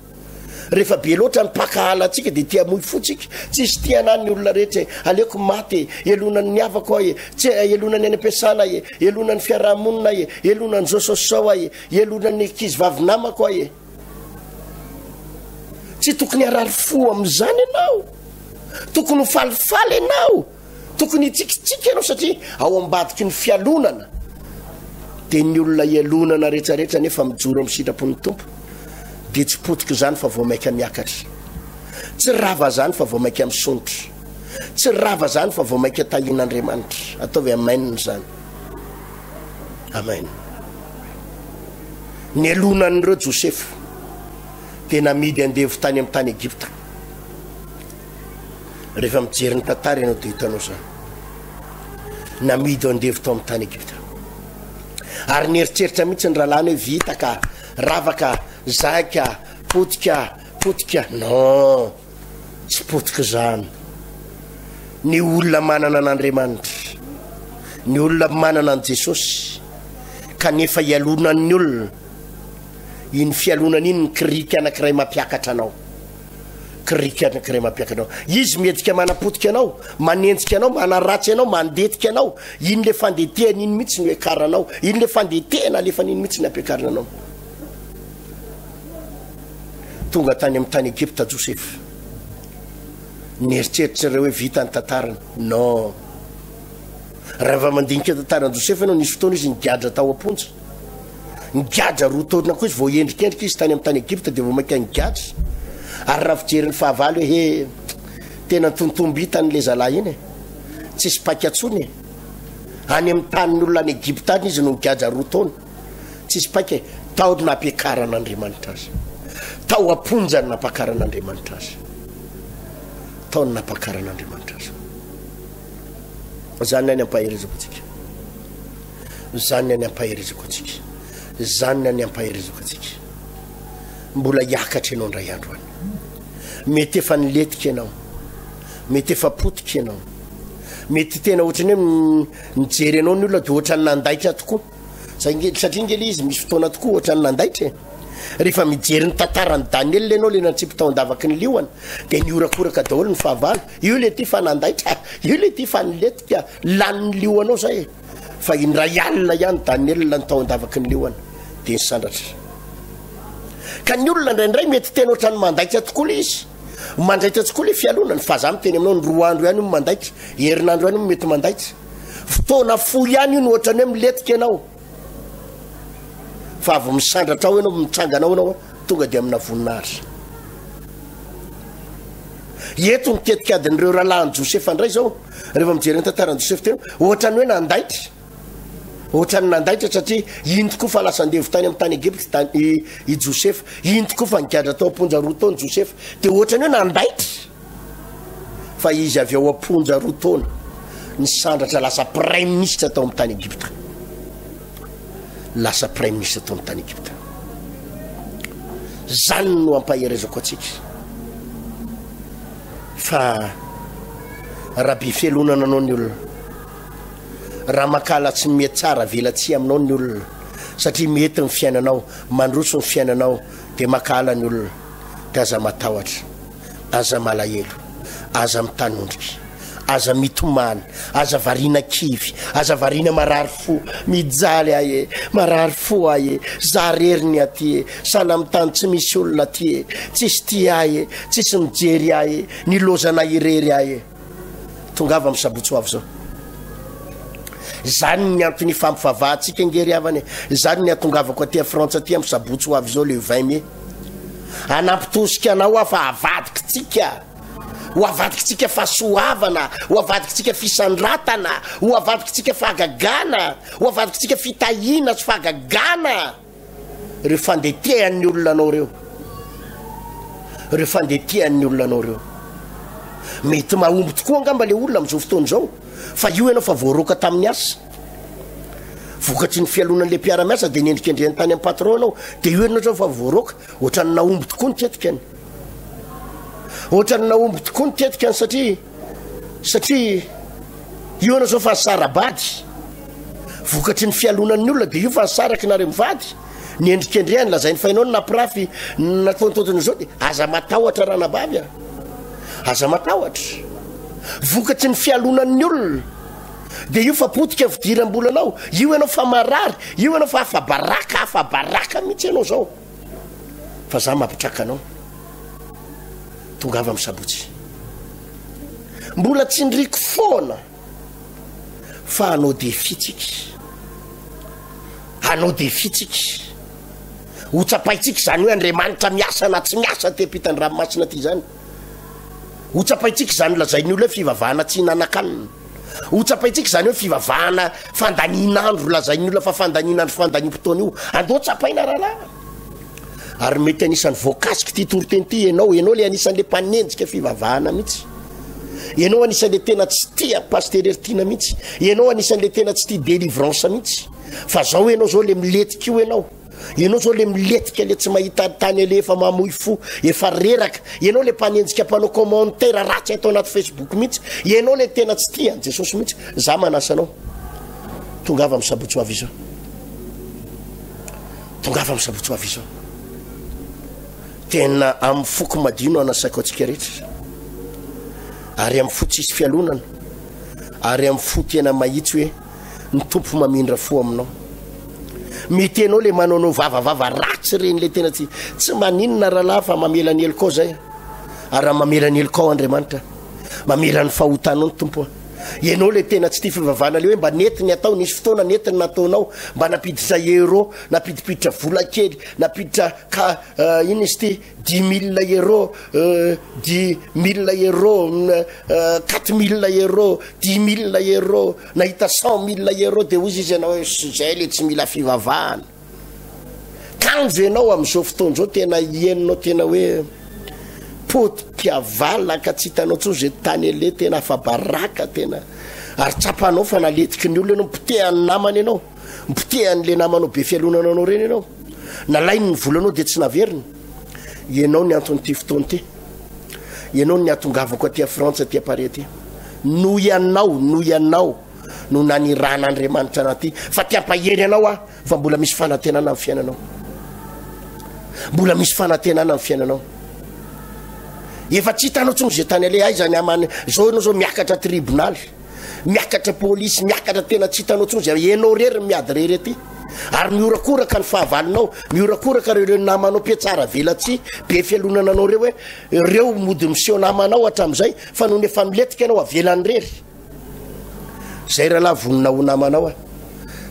rehefa be loatra ny pakahala atsika dia tia hamoy fo tsika tsisy tianany ny olona rehetra aleoko maty elonan'ny havako ahy tsy elonany any am-piasana ahy elonan'ny fiarahamonina ahy elonan'ny zososao ahy elonan'ny kizy vavinamako ahy tsy tokony arary fo amin'izany ianao tokony ho falifaly ianao tokony hitsikitsika ianao satria ao ambadiky ny fialonana dia ny olona ialonana rehetrarehetra nefa mijoro amin'ny sitrapony tompo dia tsy potika zany fa vao maika miakatra tsy rava zany fa vao maika misonitra tsy rava zany fa vao maika tahin'Andriamanitra ataovy amen zany amen ny alonan'ireo Josefa dia namidy andevo tany amin'ny tany Egypta rehefa mijery ny tantara ianao dia hitanao zany namidy andevo tao amin'ny tany Egypta ary nieritreritra mihitsy ny rahalany hoe vita ka ravaka zaika potika non tsy potika zany ny olona manana an'Andriamanitra ny olona manana an' Jesosy kanefa ialonan'ny olona iny fialonana iny ny krika anankiray mampiakatra anao krika anankiray mampiakatra anao izy miedika manapotika anao manenjika anao manaratsy anao mandetika anao iny le fandetehana iny mihitsy ny akaranao iny le fandetehana alefa n'iny mihitsy ny ampiakarana anao tonga tany amin'ny tany Egypta Josefa nieritreritra ireo hoe vita ny tantarany non rehefa mandinika tantarany Josefa ianao nisy fotoana izy nigadra tao am-ponja nigadra roa taona koa izy vao endrikendrika izy tany amin'ny tany Egypta dia vao maika nigadra ary raha fijeriny fahavaly hoe he tena tontombitany le zalahy iny tsisy paikatsony any amin'ny tanin'olona any Egypta any izy no nigadra roa taona tsisy paika tao nampiakaran'Andriamanitra azy tao aponjany nampakaran'Andriamanitra azy tao ny nampakaran'Andriamanitra azy zany any ampaherezako atsika zany any ampaherezako atsika zany any ampaherezako atsika mbola hiakatra ianao ndray andro any mety efa niletika ianao mety efa potika ianao mety tena ohatrany hoe nijery ianao ny olona dia ohatrany nandaitra tokoa satria ngely izy misy fotoana tokoa ohatrany nandaitra rehefa mijery ny tantarany Daniel ianao le nantsipy tao andavaky ny liona dia niorakoraka daholo ny fahavalo io le ty fa nandaitra io le ty fa niletika lanin'ny lioanao zay fa indray alina ihany Daniel ny tao andavaky ny liona dia nisandratra ka ny olona indraindray mety tena ohatrany mandaitra tokoa le izy mandraitra tokoa le fialonany fa za miteny aminao ny 2 andro ihany no mandaitra herinandro ihany no mety mandaitra fotoana fo ihany io no ohatrany hoe miletika ianao fa avy misandratra ao ianao mitsanganao ianao tonga dia amina voninahitra eto mitetika adin'ireo rahalahin'i Josefa indray zao rehefa mijery ny tantaran'i Josefa teo ohatrany hoe nandaitra ohatrany nandaitra satria iny tokoa fa lasa andevo tany amin'ny tany Egypte i Josefa iny tokoa fa nigadra tao amponja 2 taona Josefa dia ohatrany hoe nandaitra fa izy avy ao amponja 2 taona nisandratra lasa prime ministre tao amin'ny tany Egypte lasa prime ministre tao amin'ny tany Egypte zany no ampaherezako atsika fa raha be fialonana anao ny olona raha makala tsy mety tsara velatsy aminao ny olona satria mety ny fiainanao mandroso ny fiainanao dia makala ny olona dia aza matahotra aza malahelo aza mitanondrika aza mitomany aza variana kivy aza variana marary fo mijaly aye marary fo aye za reriny aty sana mitany tsy misy olona aty tsisy ty aye tsisy mijery aye ny lozana irery aye tonga avy misabotsy ho avy zao zany ny antony fampifavahantsika ngery avany zany ny atongavako aty Frantsa aty misabotsy ho avy zao le 20 mai anampitosika anao afa avadikitsika ho avadikitsika fahasoavana ho avadikitsika fisandratana ho avadikitsika fahagagana ho avadikitsika fitahina sy fahagagana reo fandetehan'ny olona anao reo reo fandetehan'ny olona anao reo mety mahomby tokoa angamba le olona am'izao fotoana zao fa io ianao fa voaroka tamin'ny asa vokatry ny fialonan'le mpiara-miasa dia nendrikendreny tany amin'ny patron anao dia io ianao zao fa voaroka ohatrany nahomby tokoa ny tetikany ohatrany nahomby tokoa ny tetikany satria io ianao zao fa sarabady vokatry ny fialonan'ny olona dia io fa saraky nare mivady nendrikendreny lazainy fainao ny napirafy nataontaotiny zao dia aza matahotra raha nabavy aza matahotra vokatry ny fialonan'ny olona dia io fa potika fidiram-bolanao io ianao fa marary io ianao fa afabaraka mihitsy ianao zao fa za mampitraka anao tonga avy misabotsy mbola tsy ndriko foana fa anao defitsika hotsapaitsika zany hoe Andriamanitra miasa na tsy miasa te pitany ranomasina ty zany hotsapaitsika zany lazainy olona hoe fivavahana tsy nanakanina hotsapaitsika zany hoe fivavahana fandaninandro lazainy olona fa fandaninandro fandanim-potoana io andao tsapaina rahalahy ary mety anisany voakasika ty toroteny ty ianao le anisan'le mpanenjika fivavahana mihitsy ianao anisan'le tena tsy tia pasterertina mihitsy ianao anisan'le tena tsy tia délivrance mihitsy fa zao ianao zao le miletika io ianao zao le miletika le tsy mahita tany le efa mamoy fo efa reraka ianao le mpanenjika mpanao commentaire ratsy atao anaty Facebook mihitsy ianao le tena tsy tia Jesosy mihitsy za manasanao tonga avy misabotsy ho avy izao tonga avy misabotsy ho avy izao tena amin'ny foko madino anasaiko atsika rehetra ary amin'ny fo tsisy fialonana ary amin'ny fo tena mahitsy hoe ny tompo mamindra fo aminao mety anao le manaonao vavavava ratsy reny le tena tsy maninona rahalahy fa mamela ny elokao zay ary raha mamela ny elokao Andriamanitra mamela ny fahotanao ny tompo ianao le tena tsy tia fivavahana le hoe mba netiny atao nisy fotoana netiny nataonao mba napiditra euro napidipiditra vola kely napiditra ino izy ty 10 000 euro 10 000 euro 4 000 euro 10 000 euro nahita 100 000 euro dia ozy izy ianao hoe zay le tsy mila fivavahana kanjo ianao amin'izao fotoana zao tena ienonao tena hoe potim-piavalaka tsy hitanao tsony zay tany ele tena afabaraka tena ary tsapanao fa naletiky ny olona ianao mipotehany namany ianao mipotehanyle namanao be fialonana anao reny ianao nalainy ny volanao dia tsy naveriny ianao ny antonyity fotoana ty ianao ny atongavako aty Frantsa aty Paris aty no ianao no naniran'Andriamanitra anaty fa tiampahery anao fa mbola misy fanantenana amin'ny fiainanao mbola misy fanantenana amin'ny fiainanao efa tsy hitanao tsony zay tany ale zany amany zao ianao zao miakatra tribunal miakatra polisy miakatra tena tsy hitanao tsony zay ianao rery miady rery aty ary miorakoraka ny fahavalinao miorakoraka reo namanao piatsara velatsy be fialonana anao reo hoe reo mody miseho namanao hatram'izay fa noho ny efa miletika anao avelany rery zay rahalahy vonina ho namanao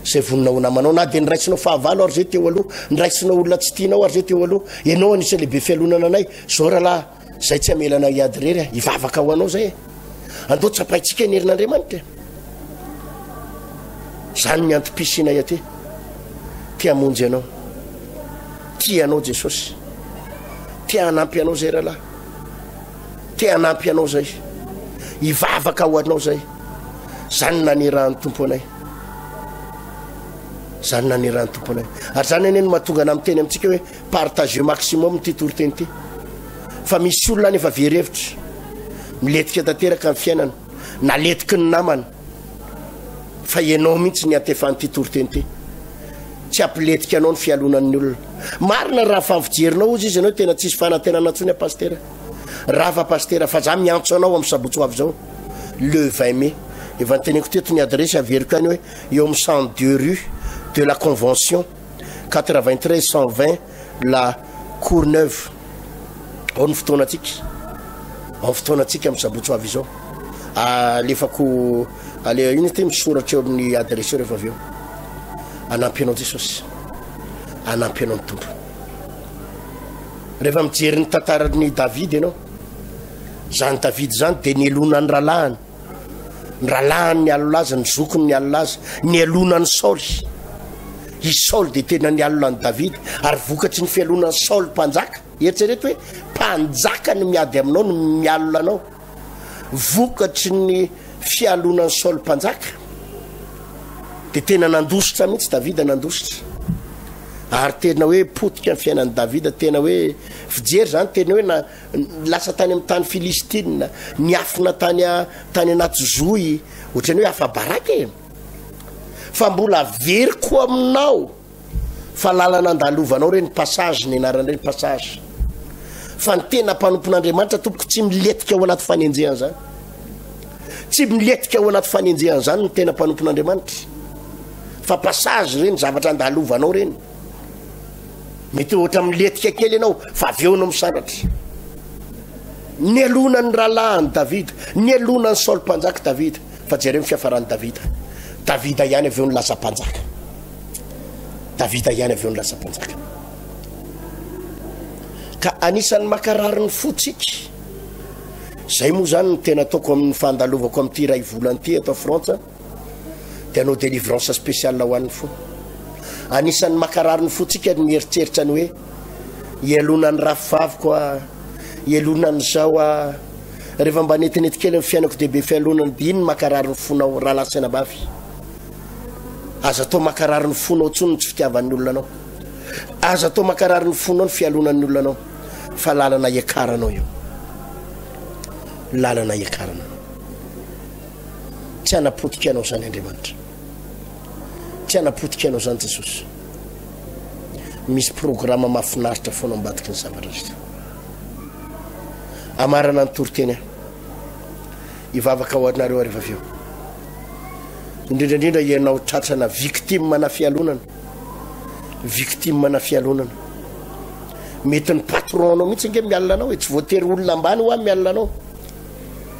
zay vonina ho namanao na de nyraisinao fahavalo ary zay teo aloha nyraisinao olona tsy tianao ary zay teo aloha ianao anisy lehibe fialonana anay zao rahalahy zay tsy amelana iady rery ivavaka ho anao zay andao tsapaitsika ny herin'Andriamanitra zany ny antom-pisina aty tia monjy anao tia anao Jesosy tia hanampy anao zay rahalahy tia hanampy anao zay ivavaka ho anao zay zany nanirahany tompo anay zany nanirahany tompo anay ary zany ane no mahatonga ana miteny amintsika hoe partage maximum ty toriteny ty fa misy olona nefa verevitra miletika tanteraka amin'ny fiainana naletiky ny namana fa ianao mihitsy ny antefany ty toriteny ty tsy ampiletika anao ny fialonan'ny olona marina raha favojerinao ozy izy anao tena tsisy fanantenana antsony pastera raha fa pastera fa za miantso anao amin'ny sabotsy ho avy zao le 20 mai efa nyteneko teto ny adresse averiko any hoe eo amin'ny 102 rue de la Convention 93 120 la Courneuve ao ny fotoanatsika ao fotoanatsika amin'ny sabotsy ho avy zao alefako ale iny ty misoratra eo amin'ny adresse rehefa avy eo anampy anao Jesosy anampy anao ny tompo rehefa mijery ny tantarany David ianao zany David zany de ny elonany ralahany ny ralahany ny alolaza ny zokony ny alolaza ny elonany Saoly i Saoly de tena ny alolany David ary vokatry ny fialonany Saoly mpanjaka eritrereto hoe mpanjaka ny miady aminao no mialona anao vokatry ny fialonany Saoly mpanjaka de tena nandositra mihitsy David nandositra ary tena hoe potika ny fiainan'ny David tena hoe fijery zany tena hoe lasa tany amin'ny tany Filistine niafina tany anaty zoy ohatrany hoe afa-baraky fa mbola veriko aminao fa lalana andalovanao reny passage ny anarany reny passage fa ny tena mpanompon'Andriamanitra tompoko tsy miletika ao anaty fanenjehana zany tsy miletika ao anaty fanenjehana zany ny tena mpanompon'Andriamanitra fa passage reny zavatra andalovanao reny mety ohatra miletika kely ianao fa avy eo anao misaratra ny elonany ralahany David ny elonany Saoly mpanjaka David fa jereo fiafarany David ihany avy eo ny lasa mpanjaka David ihany avy eo ny lasa mpanjaka ka anisan'ny makarary ny fotsika zay moa zany ny tena ataoko amin'ny fandalovako amin'ity ray volany ty ato Frantsa de anao délivrance spéciale ho an'ny fo anisan'ny makarary ny fotsika ny eritseritra ny hoe ialonany rafavy koa ialonany zao rehefa mba netinetykely amin'ny fiainako dehibe fialonany de iny makarary ny fonao raha lasaina bavy aza atao makarary ny fonao tsony tsy fitiavan'ny olona anao aza atao makarary ny fonao ny fialonan'ny olona anao fa lalana iakaranao io lalana iakaranao tsy hanapotika anao zany Andriamanitra tsy hanapotika anao zany Jesosy misy programme mahafinaritra foana ambadiky ny zavatra zay amarana ny toriteny ivavaka ho anareo ariva avy eo indrindrandrindra ianao tratrana victime na fialonana victime na fialonana mety ny patron anao mihitsy nge mialina anao tsy voatery olona ambany ho mialina anao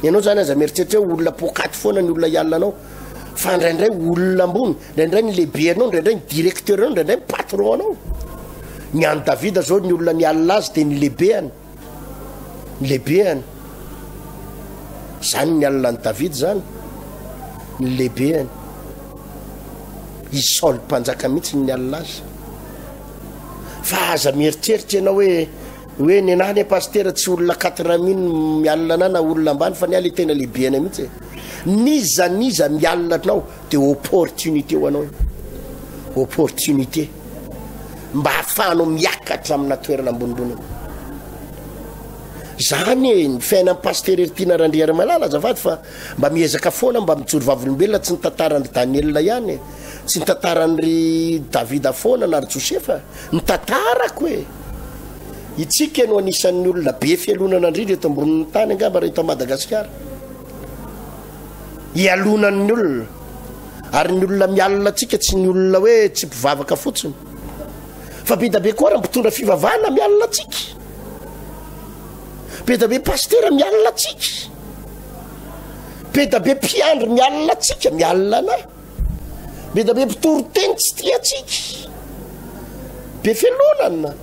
ianao zany aza mieritseritra hoe olona pokaty foana ny olona ialina anao fa ndraindray olona ambony ndraindray ny lehibe anao ndraindray ny directeur anao ndraindray ny patron anao ny any David zao ny olona ny alina azy de ny lehibeany zany ny alina ny David zany ny lehibeany i Saoly mpanjaka mihitsy ny alina azy fa aza mieritseritra ianao hoe ny anahy ny pastera tsy olona 40 000 mialina ana na olona ambany fa ny ala tena lehibeany mihitsy niza mialina anao de opportunité ho anao opportunité mba hahafahanao miakatra amina toerana ambonimbony zany ny fiainan'ny pastera eritiana randriary malala azafady fa mba miezaka foana mba mijoro vavolombelona tsy ny tantarany Daniel ihany tsy ny tantarany Davida foana na ry Josefa ny tantarako itsika no anisan'ny olona be fialonana indrindra eto ambonin'ny tany angamba raha eto Madagasikara ialonan'ny olona ary ny olona mialina atsika tsy ny olona hoe tsy mpivavaka fotsiny fa be da be koa raha mpitondra fivavahana mialina atsika be da be pastera mialina atsika be da be mpiandry mialina atsika mialina ana be da be mpitoroteny tsy tia atsika be felonana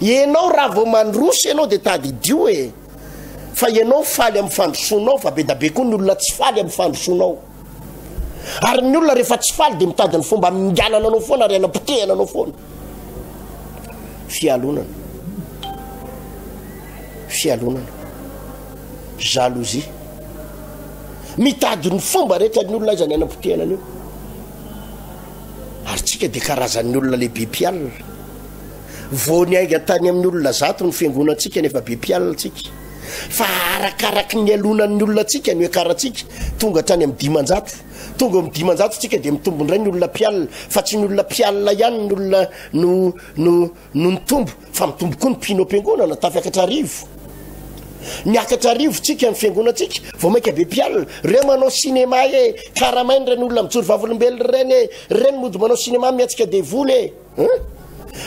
ianao raha vao mandrosy ianao de tady dio e fa ianao faly amin'ny fandrosonao fa be da be koa ny olona tsy faly amin'ny fandrosonao ary ny olona rehefa tsy faly de mitady ny fomba mingalana anao foana ary anapotehana anao foana fialonana jalousie mitady ny fomba rehetra ny olona izany anapotehana an'io ary tsika de karazan'ny olona lehibe mpialina vao ny ainga tany amin'ny olona zato ny fiangonantsika nefa be mpialina tsika fa arakaraky ny alonan'ny olona tsika ny ekaratsika tonga trany amin'ny dimanjato tonga amin'ny dimanjato tsika de mitombo indray ny olona mpialina fa tsy ny olona mpialina ihany ny olona no mitombo fa mitombo koa ny mpino am-piangonana tafiakatra arivo miakatra arivo tsika amin'ny fiangonantsika vao maika be mpialina reo manao cinéma e karamainy reny olona mijoro vavolombelona reny mody manao cinéma miatsika devoly e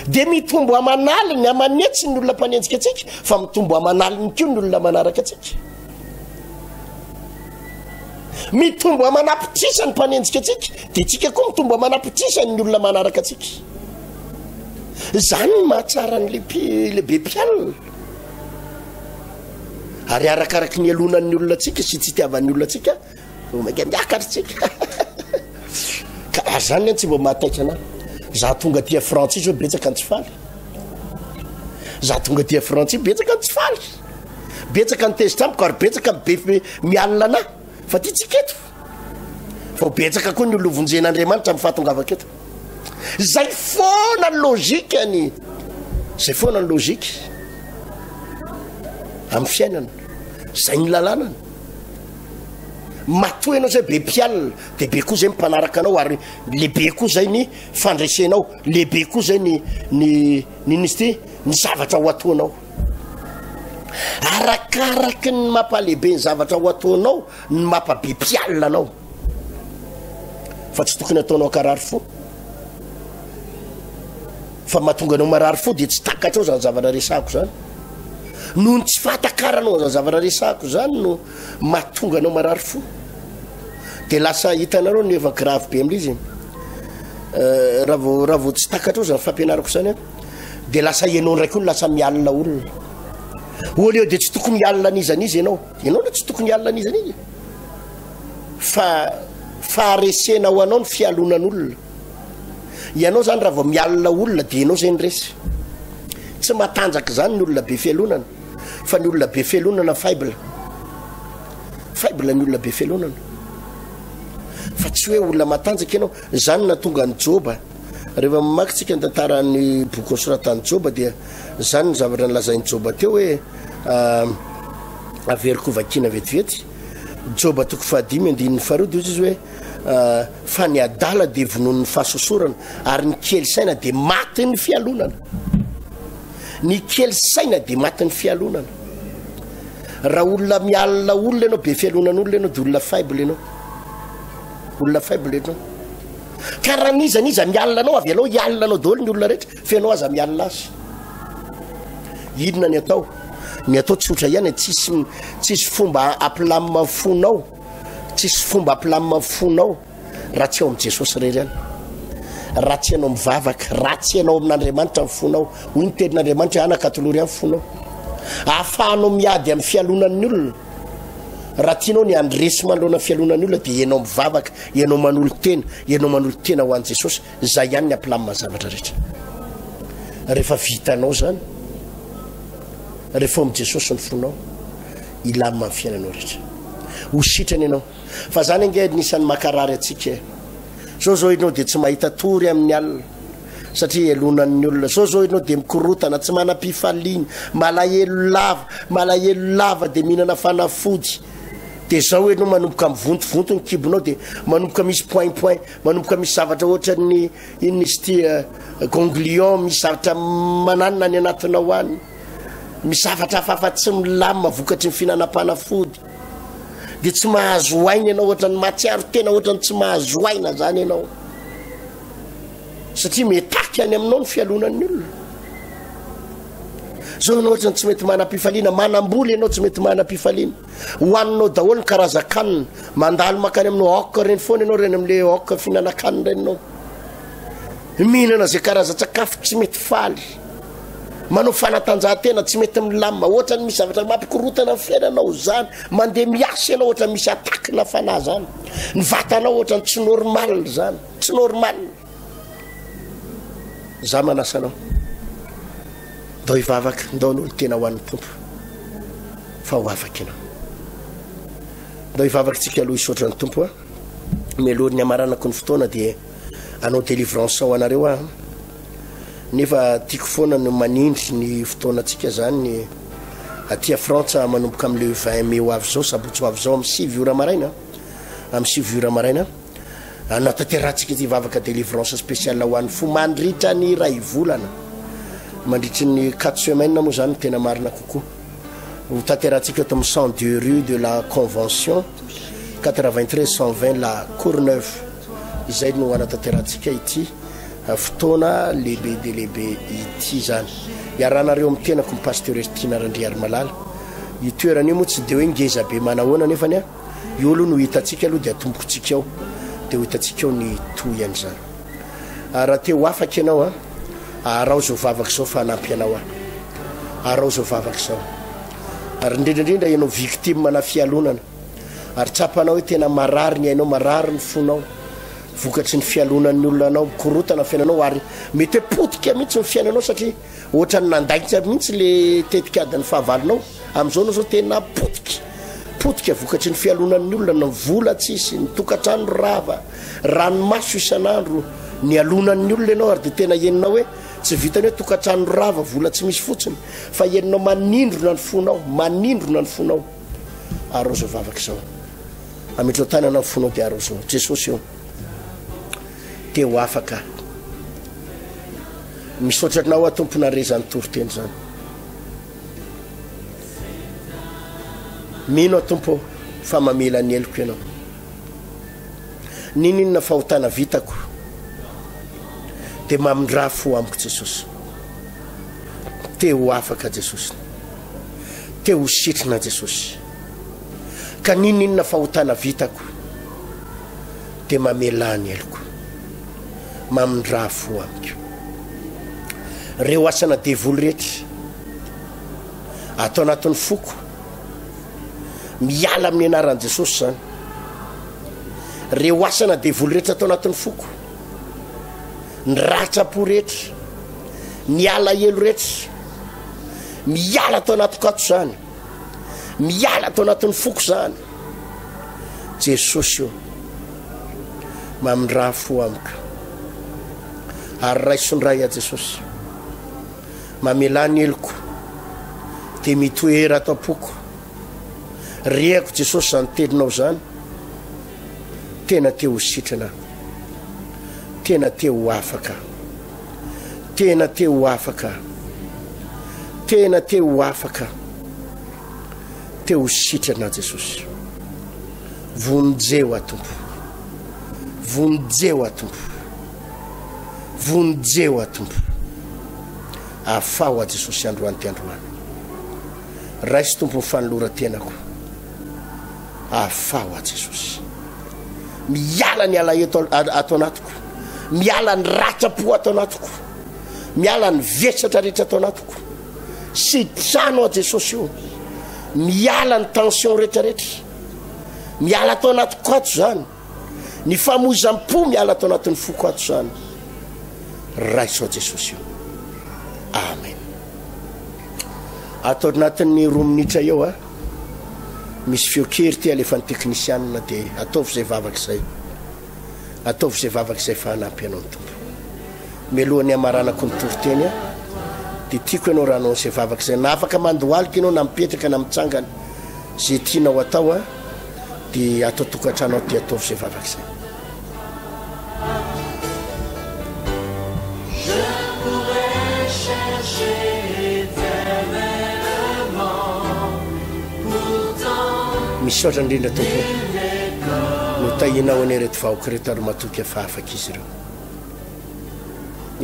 de mitombo amanaliny amanetsy ny olona mpanenjika atsika fa mitombo amanaliny kio ny olona manaraka atsika mitombo amanapitrisa ny mpanenjika atsika de tsika koa mitombo amanapitrisa ny olona manaraka atsika zany ny mahatsara ny lehibe mpialina ary arakaraky ny alonan'ny olona atsika sy tsy itiavan'ny olona atsika maika miakatra tsika ka zany tsy mba mahataitra ana za tonga tia frantsy zao betsaka ny tsy faly za tonga tia frantsy betsaka ny tsy faly betsaka ny tezitramiko ary betsaka be mialina ana fa ty tsiketo fa betsaka koa ny olovonjen'andriamanitra amin'ny fahatongavaka eto zay foana ny logika any zay foana ny logika amin'ny fiainana zay ny lalànana matoa ianao zay be mpialina de be koa zay mimpanaraka anao ary lehibe koa zay ny fandresenao lehibe koa zay nisy ty ny zavatra ho atoanao arakaraky ny mampalehibe ny zavatra ho atoanao ny mampabe mpialina anao fa tsy tokony ataonao karary fo fa mahatonga anao marary fo de tsy takatra ao zany zavatra resako zany noho ny tsy fatakaranao zany zavatra resako zany no mahatonga anao marary fo de lasa hitanareo nefa grave be am'izy raha vao tsy takatra ao zany fampianarako zany de lasa ianao ndraiky ony lasa mialina olona olo eo de tsy tokony hialina an'izanizy ianao no tsy tokony hialina an'izanizy fa faharesena ho anao ny fialonan'olona ianao zany raha vao mialina olona de ianao zay ny resy tsy matanjaka zany ny olona be fialonana fa ny olona be fialonana faible ny olona be fialonana fa tsy hoe olona matanjaka ianao zany na tonga ny joba rehefa mamaky tsika ny tantarany boky soratany joba dia zany ny zavatra nylazainy joba teo hoe averiko vakina vetivety joba toko fahadimy andininy faharody izy hoe fa ny adala de vonon'ny fahasosorana ary ny kely saina de maty ny fialonana ny kely saina de maty ny fialonana raha olona mialina olona ianao be fialonan'olona ianao de olona faible ianao ka raha nizaniza mialina anao avy alao hialina anao daholo ny olona rehetra fa ianao aza mialina azy inona ny atao tsotra ihany tsisy fomba ampilamina fonao raha tsy ao amin'i Jesosy rery ihany raha tsy ianao mivavaka raha tsy ianao amin'Andriamanitra amin'ny fonao hoy ny tenin'Andriamanitra anakatolory amin'ny fonao ahafahanao miady amin'ny fialonan'ny olona raha tianao ny andresy manoloana fialonan'ny olona de ianao mivavaka ianao manolo tena ho an'i Jesosy zay ihany ny ampilamina zavatra rehetra rehefa vitanao zany rehefa amin'i Jesosy ny fonao ilamina amin'ny fiainanao rehetra ho sitrany ianao fa zany ange nisan'ny makarary atsika zao ianao de tsy mahita tory amin'ny alina satria elonan'ny olona zao ianao de mikorotana tsy manam-pifaliana malahelo lava de mihinana fanafody de zao ianao manomboka mivontovonto ny kibonao de manomboka misy point manomboka misy zavatra ohatran'ny inisy ty ganglion misy zavatra mananina ny anatinao any misy zavatra hafahafa tsy milamina vokatry ny fihinanam-panafody dia tsy mahazo aina ianao ohatrany matsiaro tena ohatrany tsy mahazo aina zany ianao satria metaky any aminao ny fialonan'ny olona zao ianao ohatrany tsy mety manam-pifaliana manam-bola ianao tsy mety manam-pifaliana hoaninao daholo ny karaza-kanina mandalo makany aminao aoka reny foana ianao reny amin'le aoka fihinan-kanina reninao mihinana zay karaza-tsakafo tsy mety faly manao fanatanjahantena tsy mety milamina ohatrany misy zavatra mampikorotana ny fiainanao zany mandeha miasa ianao ohatrany misy atakina fanahy zany ny vatanao ohatrany tsy normal zany tsy normal za manasanao ndao hivavaka ndao n'olo tena ho an'ny tompo fa ho afaka ianao ndao hivavaka tsika aloha hisaotra ny tompo a mialohany amaranako ny fotoana dia anao délivrance ao anareo a nefa tiako foana no manindry ny fotoanantsika zany atia frantsa manomboka am'le 20 mai ho avy zao sabotsy ho avy zao amin'ny 6 ora maraina amin'ny 6 ora maraina natanterantsika ty vavaka délivrance spéciale ho an'ny fo mandritra ny ray volana mandritry ny 4 semaines moa zany tena marina kokoa ho tanterantsika eto amin'ny 102 rue de la convention 93 120 la Courneuve izay no anatanterantsika ity fotoana lehibe de lehibe ity zany iarahanareo amin'ny tenako ny pasteur Estina Randriary Malala itoerana io moa tsy de hoe ngeza be manahoana nefany a io aloha no hitatsika aloha dia atombokontsika ao dia ho hitatsika ao ny toy an'izany raha te ho afaka ianao a arao zao vavaka zao fa hanampy anao a arao zao vavaka zao ary indrindrandrindra ianao victime na fialonana ary tsapanao hoe tena marary ny ainao marary ny fonao vokatry ny fialonan'ny olona anao korotana fiainanao ary mety potika mihitsy ny fiainanao satria ohatrany nandaikitsy mihitsy le tetika adiny fahavalonao am'izao anao zao tena potika vokatry ny fialonan'ny olona ny vola tsisy ny tokatrano rava ranomaso isan'andro ny alonan'ny olona ianao ary dia tena eninao hoe tsy vitany hoe tokatrano rava vola tsy misy fotsiny fa eninao manindrona ny fonao manindrona ny fonao arao zao vavaka zao ametrao tany anao ny fonao dia arao zao Jesosy io te ho afaka misaotranao a tompona rezany toroteny zany mino a tompo fa mamela ny eloko ianao ninonina fahotana vitako dia mamindra fo amiko Jesosy te ho afaka Jesosy te ho sitrina Jesosy ka ninonina fahotana vitako dia mamela ny eloko mamindra fo amiko reo asana devoly rehetra atao anatin'ny foko miala amin'ny anaran'i Jesosy zany reo asana devoly rehetra atao anatin'ny foko ny ratsapo rehetra miala elo rehetra miala atao anaty kato zany miala atao anatin'ny foko zany Jesosy io mamindra fo amiko ary raisondray a Jesosy mamelany eloko dia mitoera atao poko riako Jesosy zany telinao zany tena te ho sitrana tena te ho afaka tena te ho afaka tena te ho afaka te ho sitrana Jesosy vonjeo a tompo vonjeo a tompo vonjeo a tompo afao a Jesosy androany ty androany raisy tompo ny fanolora-tenako afao a Jesosy miala ny alaeto atao anatiko miala ny ratsapo atao anatiko miala ny vesatra rehetra atao anatiko sitrano a Jesosy io miala ny tension rehetrarehetra miala atao anatiko ato zany ny famozam-po miala atao anatin'ny foko ato zany raiso a Jesosy io amen atao anatin'ny 2 minitra eo a misy fiokery ty alefa ny teknisianina dia ataovy zay vavaka zay ataovy zay vavaka zay fa hanampy ianao ny tompo mialohany amaranako ny toroteny a dia tiako ianao raha anao zay vavaka zay na afaka mandohalika ianao na mipetraka na mitsangana zay tianao atao a dia atao tokantranao dia ataovy zay vavaka zay misaotra indrindra tompo no tahinao ane reto vahoaka reto ary matoky afaafaka izy ireo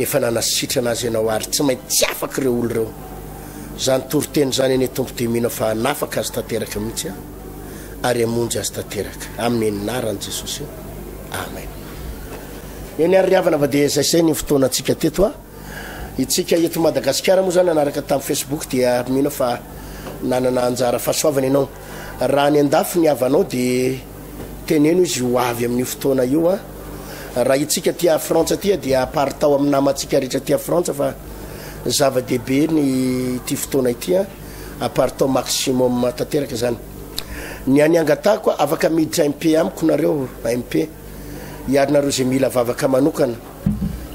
efa nanasitra anazy ianao ary tsy mainty tsy afaka ireo olo reo zany toroteny zany ane tompo de mino fa nafaka azy tanteraka mihitsy ary amonjy azy tanteraka amin'ny anaran' jesosy amen. Eny ary riavana va de zay ny fotoana antsika teto itsika eto Madagasikara moa zany anaraka tamin'ny Facebook dia mino fa nanana anjara fahasoavana ianao raha ny andafy ny avanao de teneno izy ho avy amin'io fotoana io raha itsika tia Frantsa tia dia apartao amin'ny namatsika rehetra tia Frantsa fa zava-dehibe ny ty fotoana ity apartao maximum tanteraka zany ny any angatako afaka miditra MP amiko nareo MP iarynareo zay mila vavaka manokana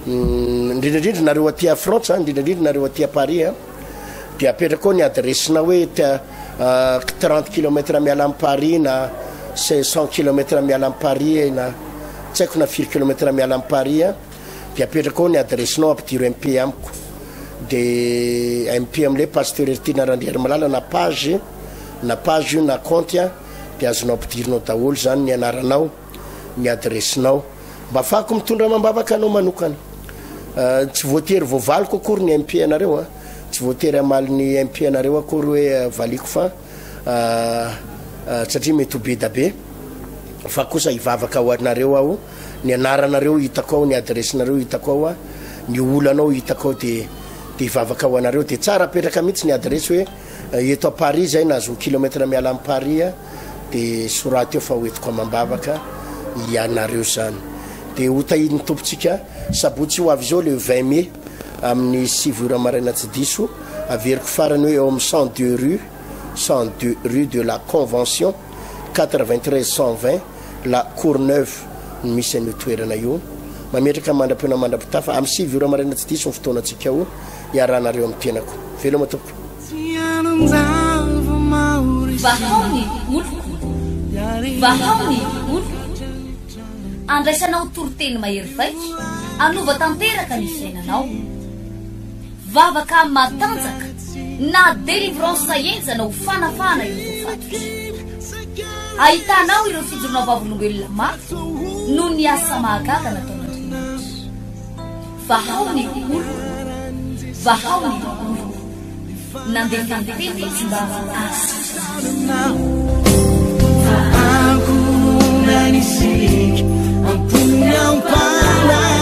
indrindrandrindra nareo aty Frantsa indrindrandrindra nareo aty Paris dia apetraka ao ny adresina hoe 30 km miala amin'ny Paris na 500 km miala amin'ny Paris na tsy haiko na 4 km miala amin'ny Paris dia apetraka ao ny adresinao ampidiro MP amiko de MP am'le pasteur Ertina Randriary Malala na page io na compte dia azonao ampidirinao daholo zany ny anaranao ny adresinao mba afahako mitondra mambavaka anao manokana tsy voatery voavaliko akory ny MP anareo tsy voatery amaly ny MP anareo akory hoe valiko fa satria mety ho be da be fa kosa hivavaka ho anareo aho ny anaranareo hitako ao ny adresinareo hitako ao ny olanao hitako ao de hivavaka ho anareo de tsara apetraka mihitsy ny adresy hoe eto a Paris zay na zo kilometra miala amin'ny Paris de soraty eo fa hoetiko amambavaka ianareo zany de ho tahiny tompontsika sabotsy ho avy zao le 20 mai amin'ny 7 ora maraina tsy diso averiko farany hoe eo amin'ny 102 rue de la Convention 93 120 la Courneuve misy an'io toerana io mametraka mandrapiona mandrapitafa amin'ny 7 ora maraina tsy diso ny fotoanantsika io iarahanareo amin'ny tenako veloma tompoko vahaony olo andraisanao toroteny mahery vaiko anova tanteraka ny fiainanao vavaka matanjaka na délivrance enjana ho fanafana ireo fatotra ahitanao ireo fijorona vavolombelona mafy no ny asa mahagaga nataon'Andriamanitra vahaony olo nandeha tantety izy mba asa Aku nanisik, ampun yang panas.